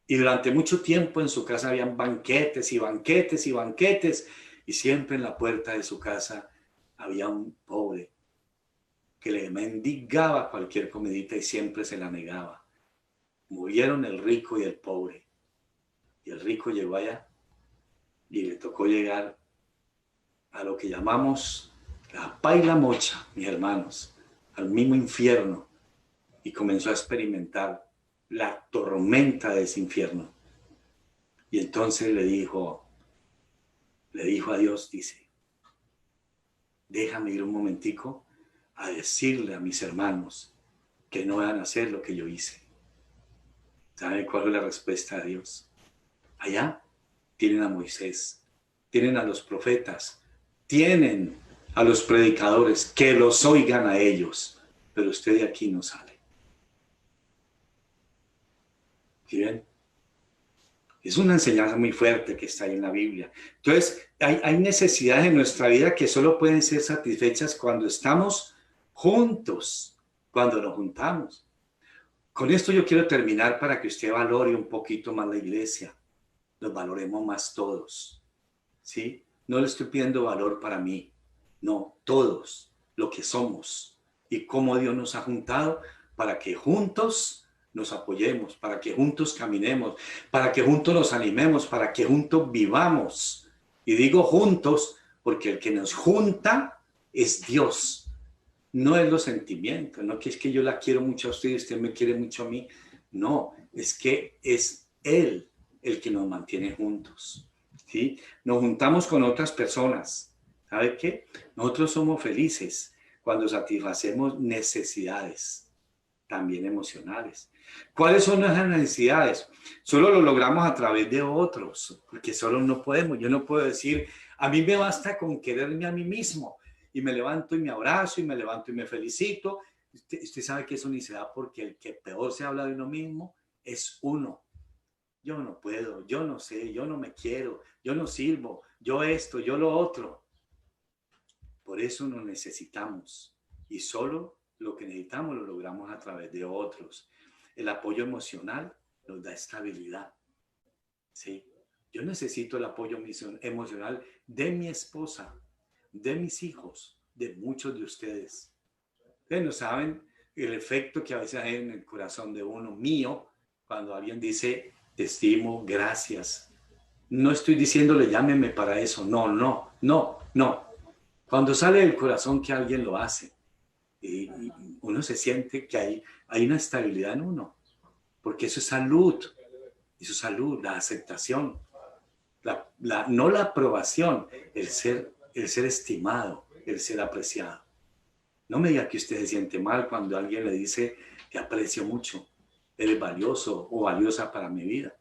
Y durante mucho tiempo en su casa habían banquetes y banquetes y banquetes. Y siempre en la puerta de su casa había un pobre que le mendigaba cualquier comidita y siempre se la negaba. Murieron el rico y el pobre. Y el rico llegó allá y le tocó llegar a lo que llamamos la paila mocha, mis hermanos, al mismo infierno. Y comenzó a experimentar la tormenta de ese infierno. Y entonces le dijo a Dios, dice, déjame ir un momentico a decirle a mis hermanos que no van a hacer lo que yo hice. ¿Saben cuál es la respuesta de Dios? Allá tienen a Moisés, tienen a los profetas, tienen a los predicadores, que los oigan a ellos, pero usted de aquí no sale. ¿Sí ven? Es una enseñanza muy fuerte que está ahí en la Biblia. Entonces, hay necesidades en nuestra vida que solo pueden ser satisfechas cuando estamos juntos, cuando nos juntamos. Con esto yo quiero terminar para que usted valore un poquito más la iglesia. Nos valoremos más todos, ¿sí? No le estoy pidiendo valor para mí, no, todos, lo que somos y cómo Dios nos ha juntado para que juntos nos apoyemos, para que juntos caminemos, para que juntos nos animemos, para que juntos vivamos. Y digo juntos porque el que nos junta es Dios. No es los sentimientos, no que es que yo la quiero mucho a usted y usted me quiere mucho a mí. No, es que es Él el que nos mantiene juntos, ¿sí? Nos juntamos con otras personas. ¿Sabe qué? Nosotros somos felices cuando satisfacemos necesidades, también emocionales. ¿Cuáles son nuestras necesidades? Solo lo logramos a través de otros, porque solo no podemos. Yo no puedo decir, a mí me basta con quererme a mí mismo, y me levanto y me abrazo, y me levanto y me felicito. Usted sabe que eso ni se da, porque el que peor se habla de uno mismo es uno. Yo no puedo, yo no sé, yo no me quiero, yo no sirvo, yo esto, yo lo otro. Por eso nos necesitamos, y solo lo que necesitamos lo logramos a través de otros. El apoyo emocional nos da estabilidad, ¿sí? Yo necesito el apoyo emocional de mi esposa, de mis hijos, de muchos de ustedes. Ustedes no saben el efecto que a veces hay en el corazón de uno, mío, cuando alguien dice, te estimo, gracias. No estoy diciéndole, llámeme para eso. No, no, no, no. Cuando sale del corazón que alguien lo hace, y uno se siente que hay una estabilidad en uno, porque eso es salud, la aceptación, no la aprobación, el ser estimado, el ser apreciado. No me diga que usted se siente mal cuando alguien le dice, te aprecio mucho, eres valioso o valiosa para mi vida,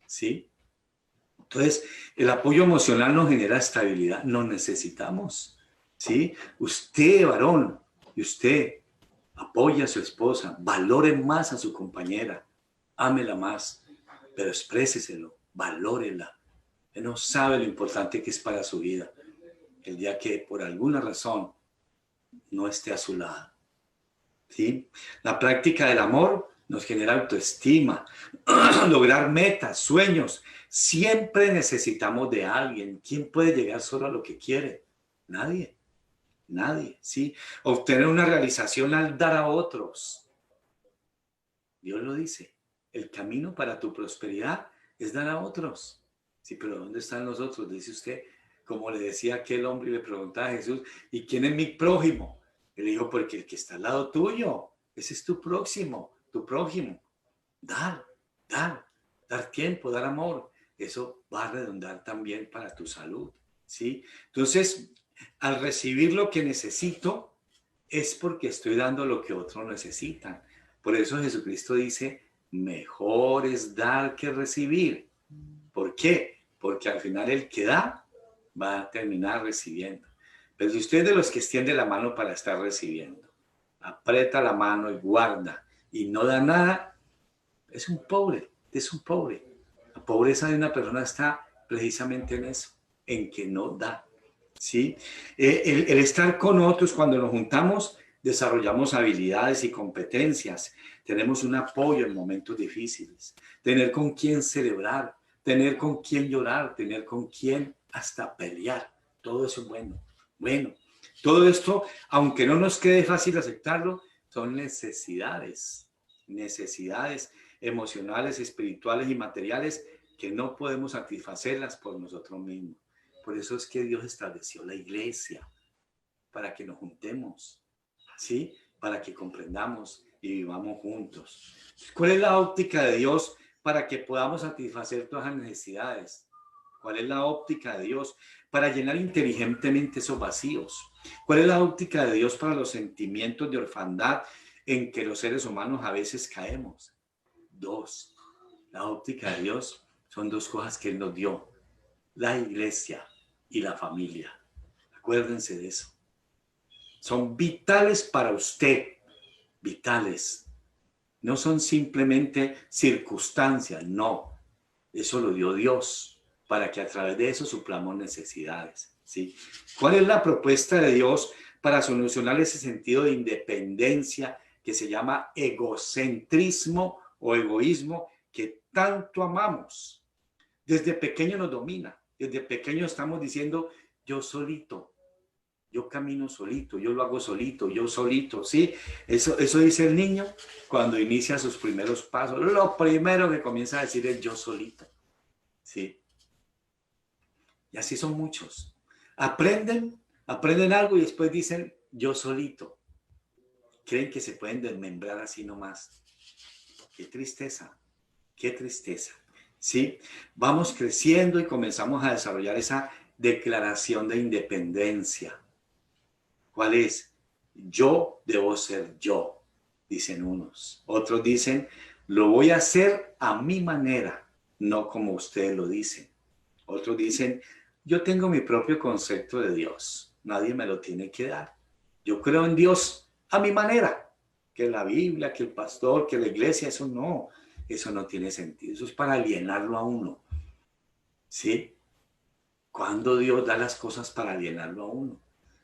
¿sí? Entonces, el apoyo emocional nos genera estabilidad, nos necesitamos, ¿sí? Usted, varón, y usted apoya a su esposa, valore más a su compañera, ámela más, pero expréseselo, valórela. Él no sabe lo importante que es para su vida el día que por alguna razón no esté a su lado, ¿sí? La práctica del amor nos genera autoestima, lograr metas, sueños. Siempre necesitamos de alguien. ¿Quién puede llegar solo a lo que quiere? Nadie, nadie, ¿sí? Obtener una realización al dar a otros. Dios lo dice. El camino para tu prosperidad es dar a otros. Sí, pero ¿dónde están los otros? Dice usted, como le decía aquel hombre y le preguntaba a Jesús, ¿y quién es mi prójimo? Él dijo, porque el que está al lado tuyo, ese es tu próximo, tu prójimo. Dar, dar tiempo, dar amor. Eso va a redundar también para tu salud, ¿sí? Entonces, al recibir lo que necesito, es porque estoy dando lo que otros necesitan. Por eso Jesucristo dice, mejor es dar que recibir. ¿Por qué? Porque al final el que da va a terminar recibiendo. Pero si usted es de los que extiende la mano para estar recibiendo, aprieta la mano y guarda y no da nada, es un pobre, es un pobre. La pobreza de una persona está precisamente en eso, en que no da, ¿sí? El estar con otros, cuando nos juntamos, desarrollamos habilidades y competencias, tenemos un apoyo en momentos difíciles, tener con quién celebrar, tener con quién llorar, tener con quién hasta pelear, todo eso es bueno. Bueno, todo esto, aunque no nos quede fácil aceptarlo, son necesidades emocionales, espirituales y materiales que no podemos satisfacerlas por nosotros mismos. Por eso es que Dios estableció la iglesia, para que nos juntemos, ¿sí? Para que comprendamos y vivamos juntos. ¿Cuál es la óptica de Dios para que podamos satisfacer todas las necesidades? ¿Cuál es la óptica de Dios para llenar inteligentemente esos vacíos? ¿Cuál es la óptica de Dios para los sentimientos de orfandad en que los seres humanos a veces caemos? Dos. La óptica de Dios son dos cosas que Él nos dio: la iglesia y la familia. Acuérdense de eso. Son vitales para usted, vitales. No son simplemente circunstancias, no. Eso lo dio Dios para que a través de eso suplamos necesidades, ¿sí? ¿Cuál es la propuesta de Dios para solucionar ese sentido de independencia que se llama egocentrismo o egoísmo que tanto amamos? Desde pequeño nos domina. Desde pequeño estamos diciendo, yo solito, yo camino solito, yo lo hago solito, yo solito, ¿sí? Eso dice el niño cuando inicia sus primeros pasos. Lo primero que comienza a decir es yo solito, ¿sí? Y así son muchos. Aprenden algo y después dicen yo solito. creen que se pueden desmembrar así nomás. Qué tristeza, qué tristeza. ¿Sí? Vamos creciendo y comenzamos a desarrollar esa declaración de independencia. ¿Cuál es? Yo debo ser yo, dicen unos. Otros dicen, lo voy a hacer a mi manera, no como ustedes lo dicen. Otros dicen, yo tengo mi propio concepto de Dios, nadie me lo tiene que dar. Yo creo en Dios a mi manera, que la Biblia, que el pastor, que la iglesia, eso no tiene sentido. Eso es para alienarlo a uno. ¿Sí? Cuando Dios da las cosas para alienarlo a uno.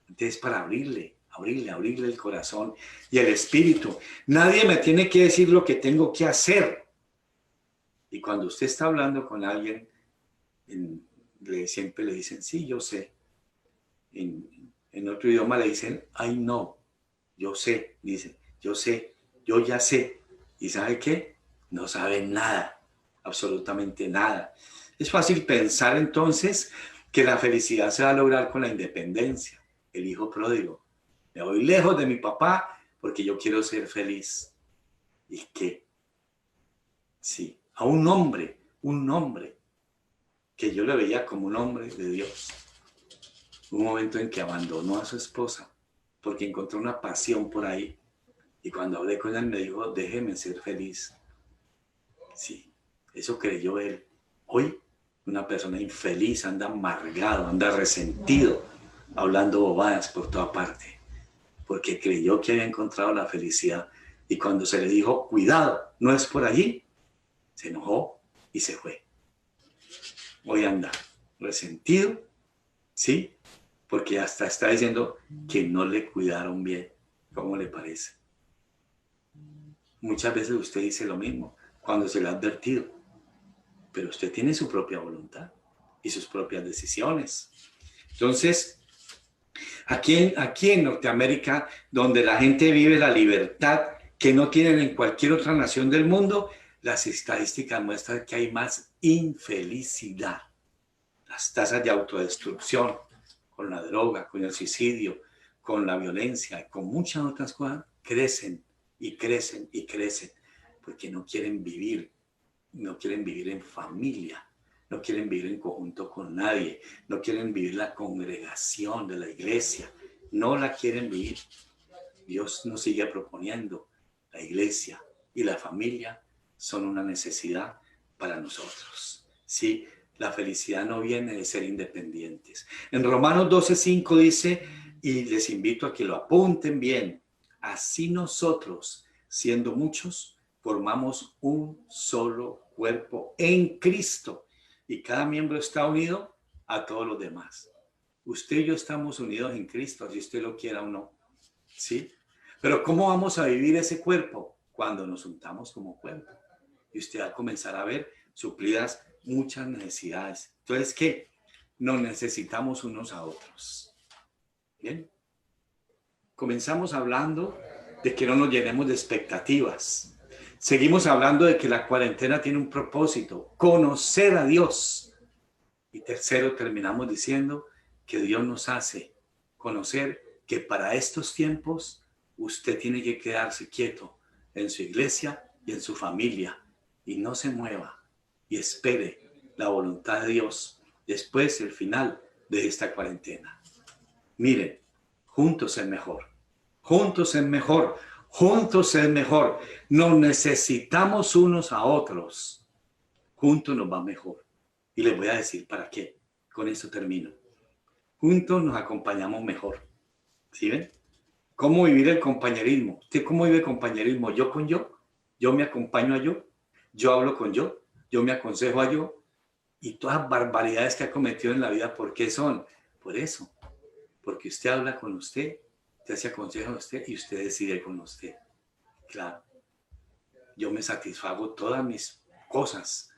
Entonces, para abrirle el corazón y el espíritu. Nadie me tiene que decir lo que tengo que hacer. Y cuando usted está hablando con alguien, siempre le dicen, sí, yo sé. En otro idioma le dicen, I know, yo sé, dice, yo sé, yo ya sé. ¿Y sabe qué? No saben nada, absolutamente nada. Es fácil pensar entonces que la felicidad se va a lograr con la independencia. El hijo pródigo. Me voy lejos de mi papá porque yo quiero ser feliz. ¿Y qué? Sí, a un hombre que yo le veía como un hombre de Dios. Un momento en que abandonó a su esposa porque encontró una pasión por ahí. Y cuando hablé con él me dijo, déjeme ser feliz. Sí, eso creyó él. Hoy una persona infeliz, anda amargado, anda resentido, hablando bobadas por toda parte, porque creyó que había encontrado la felicidad. Y cuando se le dijo, cuidado, no es por allí, se enojó y se fue. Hoy anda resentido, ¿sí? Porque hasta está diciendo que no le cuidaron bien. ¿Cómo le parece? Muchas veces usted dice lo mismo cuando se le ha advertido, pero usted tiene su propia voluntad y sus propias decisiones. Entonces, aquí en Norteamérica, donde la gente vive la libertad que no tienen en cualquier otra nación del mundo, las estadísticas muestran que hay más infelicidad. Las tasas de autodestrucción con la droga, con el suicidio, con la violencia, con muchas otras cosas, crecen y crecen y crecen, porque no quieren vivir en familia, no quieren vivir en conjunto con nadie, no quieren vivir la congregación de la iglesia, no la quieren vivir. Dios nos sigue proponiendo, la iglesia y la familia son una necesidad para nosotros. Sí, la felicidad no viene de ser independientes. En Romanos 12:5 dice, y les invito a que lo apunten bien, así nosotros, siendo muchos, formamos un solo cuerpo en Cristo y cada miembro está unido a todos los demás. Usted y yo estamos unidos en Cristo, si usted lo quiera o no. ¿Sí? Pero ¿cómo vamos a vivir ese cuerpo? Cuando nos juntamos como cuerpo. Y usted va a comenzar a ver suplidas muchas necesidades. Entonces, ¿qué? Nos necesitamos unos a otros. ¿Bien? Comenzamos hablando de que no nos llenemos de expectativas. Seguimos hablando de que la cuarentena tiene un propósito, conocer a Dios. Y tercero, terminamos diciendo que Dios nos hace conocer que para estos tiempos usted tiene que quedarse quieto en su iglesia y en su familia y no se mueva y espere la voluntad de Dios después del final de esta cuarentena. Miren, juntos es mejor, juntos es mejor, juntos es mejor. Nos necesitamos unos a otros, juntos nos va mejor. Y les voy a decir para qué. Con eso termino. Juntos nos acompañamos mejor. ¿Sí ven? ¿Cómo vivir el compañerismo? ¿Usted cómo vive el compañerismo? ¿Yo con yo? ¿Yo me acompaño a yo? ¿Yo hablo con yo? ¿Yo me aconsejo a yo? Y todas las barbaridades que ha cometido en la vida, ¿por qué son? Por eso. Porque usted habla con usted se aconseja a usted y usted decide con usted. Claro. Yo me satisfago todas mis cosas.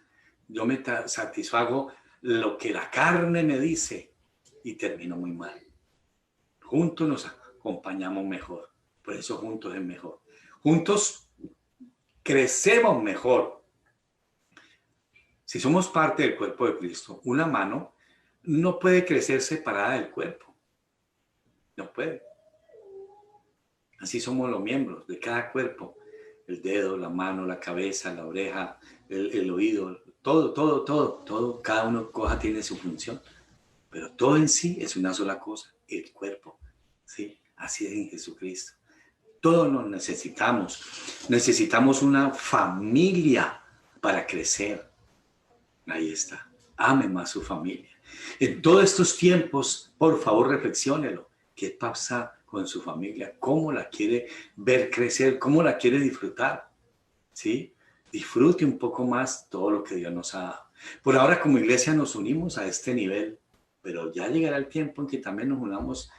Yo me satisfago lo que la carne me dice y termino muy mal. Juntos nos acompañamos mejor. Por eso juntos es mejor. Juntos crecemos mejor. Si somos parte del cuerpo de Cristo, una mano no puede crecer separada del cuerpo. No puede. Así somos los miembros de cada cuerpo. El dedo, la mano, la cabeza, la oreja, el oído, todo. Cada uno tiene su función. Pero todo en sí es una sola cosa, el cuerpo. ¿Sí? Así es en Jesucristo. Todos nos necesitamos. Necesitamos una familia para crecer. Ahí está. Ame más su familia. En todos estos tiempos, por favor, reflexiónelo. ¿Qué pasa con su familia? ¿Cómo la quiere ver crecer? ¿Cómo la quiere disfrutar? ¿Sí? Disfrute un poco más todo lo que Dios nos ha dado. Por ahora, como iglesia, nos unimos a este nivel, pero ya llegará el tiempo en que también nos unamos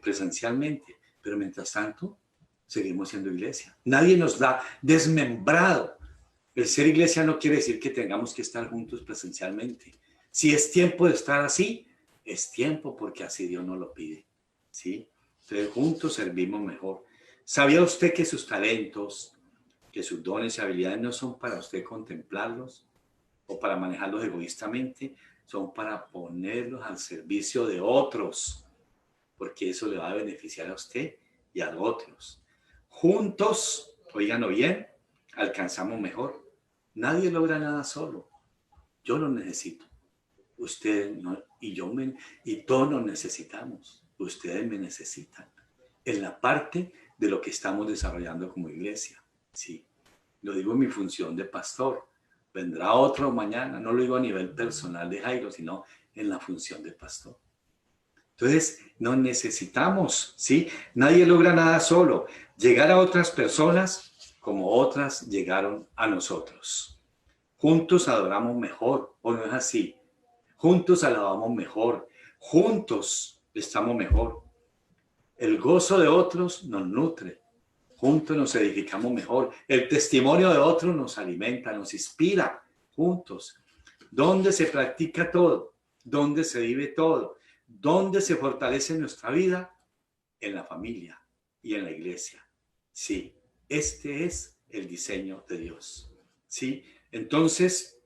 presencialmente. Pero mientras tanto, seguimos siendo iglesia. Nadie nos da desmembrado. El ser iglesia no quiere decir que tengamos que estar juntos presencialmente. Si es tiempo de estar así, es tiempo porque así Dios nos lo pide. ¿Sí? Entonces, juntos servimos mejor. ¿Sabía usted que sus talentos, que sus dones y habilidades no son para usted contemplarlos o para manejarlos egoístamente? Son para ponerlos al servicio de otros, porque eso le va a beneficiar a usted y a otros. Juntos, óiganlo bien, alcanzamos mejor. Nadie logra nada solo. Yo lo necesito. Usted no, y todos nos necesitamos. Ustedes me necesitan. En la parte de lo que estamos desarrollando como iglesia. Sí. Lo digo en mi función de pastor. Vendrá otro mañana. No lo digo a nivel personal de Jairo, sino en la función de pastor. Entonces, nos necesitamos, ¿sí? Nadie logra nada solo. Llegar a otras personas como otras llegaron a nosotros. Juntos adoramos mejor, ¿o no es así? Juntos alabamos mejor. Juntos estamos mejor. El gozo de otros nos nutre. Juntos nos edificamos mejor. El testimonio de otros nos alimenta, nos inspira. Juntos. ¿Dónde se practica todo? ¿Dónde se vive todo? ¿Dónde se fortalece nuestra vida? En la familia y en la iglesia. Sí, este es el diseño de Dios. Sí, entonces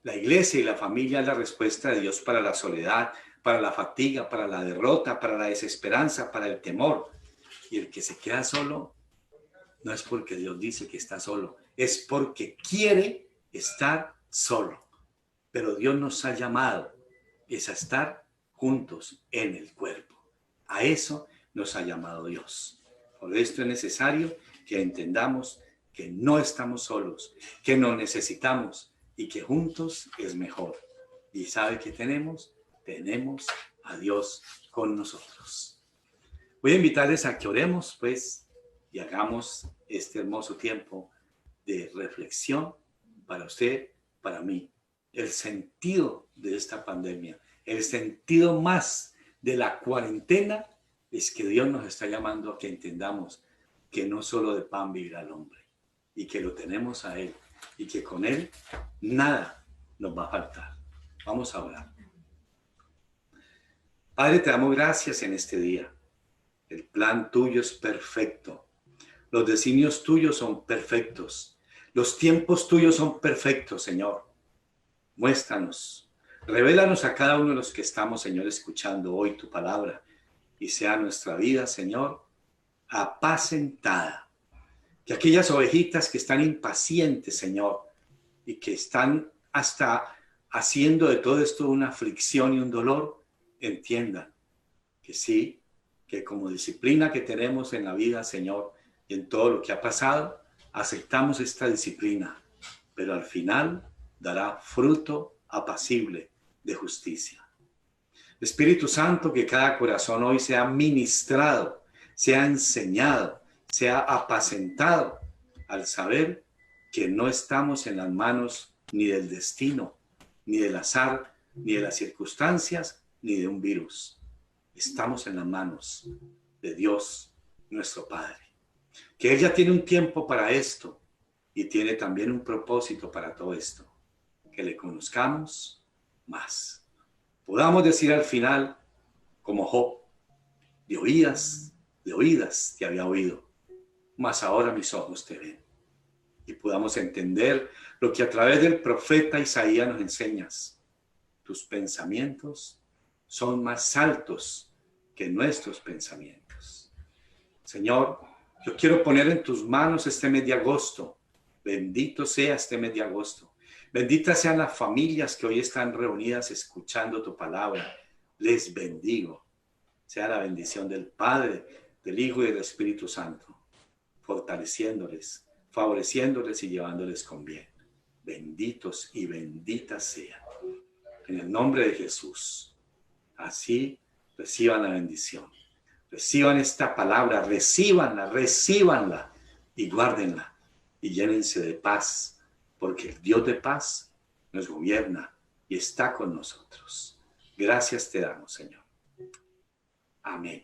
la iglesia y la familia es la respuesta de Dios para la soledad, para la fatiga, para la derrota, para la desesperanza, para el temor. Y el que se queda solo no es porque Dios dice que está solo, es porque quiere estar solo. Pero Dios nos ha llamado es a estar juntos en el cuerpo. A eso nos ha llamado Dios. Por esto es necesario que entendamos que no estamos solos, que nos necesitamos y que juntos es mejor. ¿Y sabe qué tenemos? Tenemos a Dios con nosotros. Voy a invitarles a que oremos, pues, y hagamos este hermoso tiempo de reflexión para usted, para mí. El sentido de esta pandemia, el sentido más de la cuarentena es que Dios nos está llamando a que entendamos que no solo de pan vivirá el hombre y que lo tenemos a Él y que con Él nada nos va a faltar. Vamos a orar. Padre, te damos gracias en este día. El plan tuyo es perfecto. Los designios tuyos son perfectos. Los tiempos tuyos son perfectos, Señor. Muéstranos, revélanos a cada uno de los que estamos, Señor, escuchando hoy tu palabra y sea nuestra vida, Señor, apacentada. Que aquellas ovejitas que están impacientes, Señor, y que están hasta haciendo de todo esto una aflicción y un dolor, entiendan que sí, que como disciplina que tenemos en la vida, Señor, y en todo lo que ha pasado, aceptamos esta disciplina, pero al final dará fruto apacible de justicia. Espíritu Santo, que cada corazón hoy sea ministrado, sea enseñado, sea apacentado al saber que no estamos en las manos ni del destino, ni del azar, ni de las circunstancias, ni de un virus. Estamos en las manos de Dios, nuestro Padre. Que Él ya tiene un tiempo para esto y tiene también un propósito para todo esto. Que le conozcamos más. Podamos decir al final, como Job, de oídas te había oído, mas ahora mis ojos te ven. Y podamos entender lo que a través del profeta Isaías nos enseñas. Tus pensamientos son más altos que nuestros pensamientos. Señor, yo quiero poner en tus manos este mes de agosto. Bendito sea este mes de agosto. Benditas sean las familias que hoy están reunidas escuchando tu palabra. Les bendigo. Sea la bendición del Padre, del Hijo y del Espíritu Santo, fortaleciéndoles, favoreciéndoles y llevándoles con bien. Benditos y benditas sean. En el nombre de Jesús. Así reciban la bendición. Reciban esta palabra, recíbanla y guárdenla y llénense de paz, porque el Dios de paz nos gobierna y está con nosotros. Gracias te damos, Señor. Amén.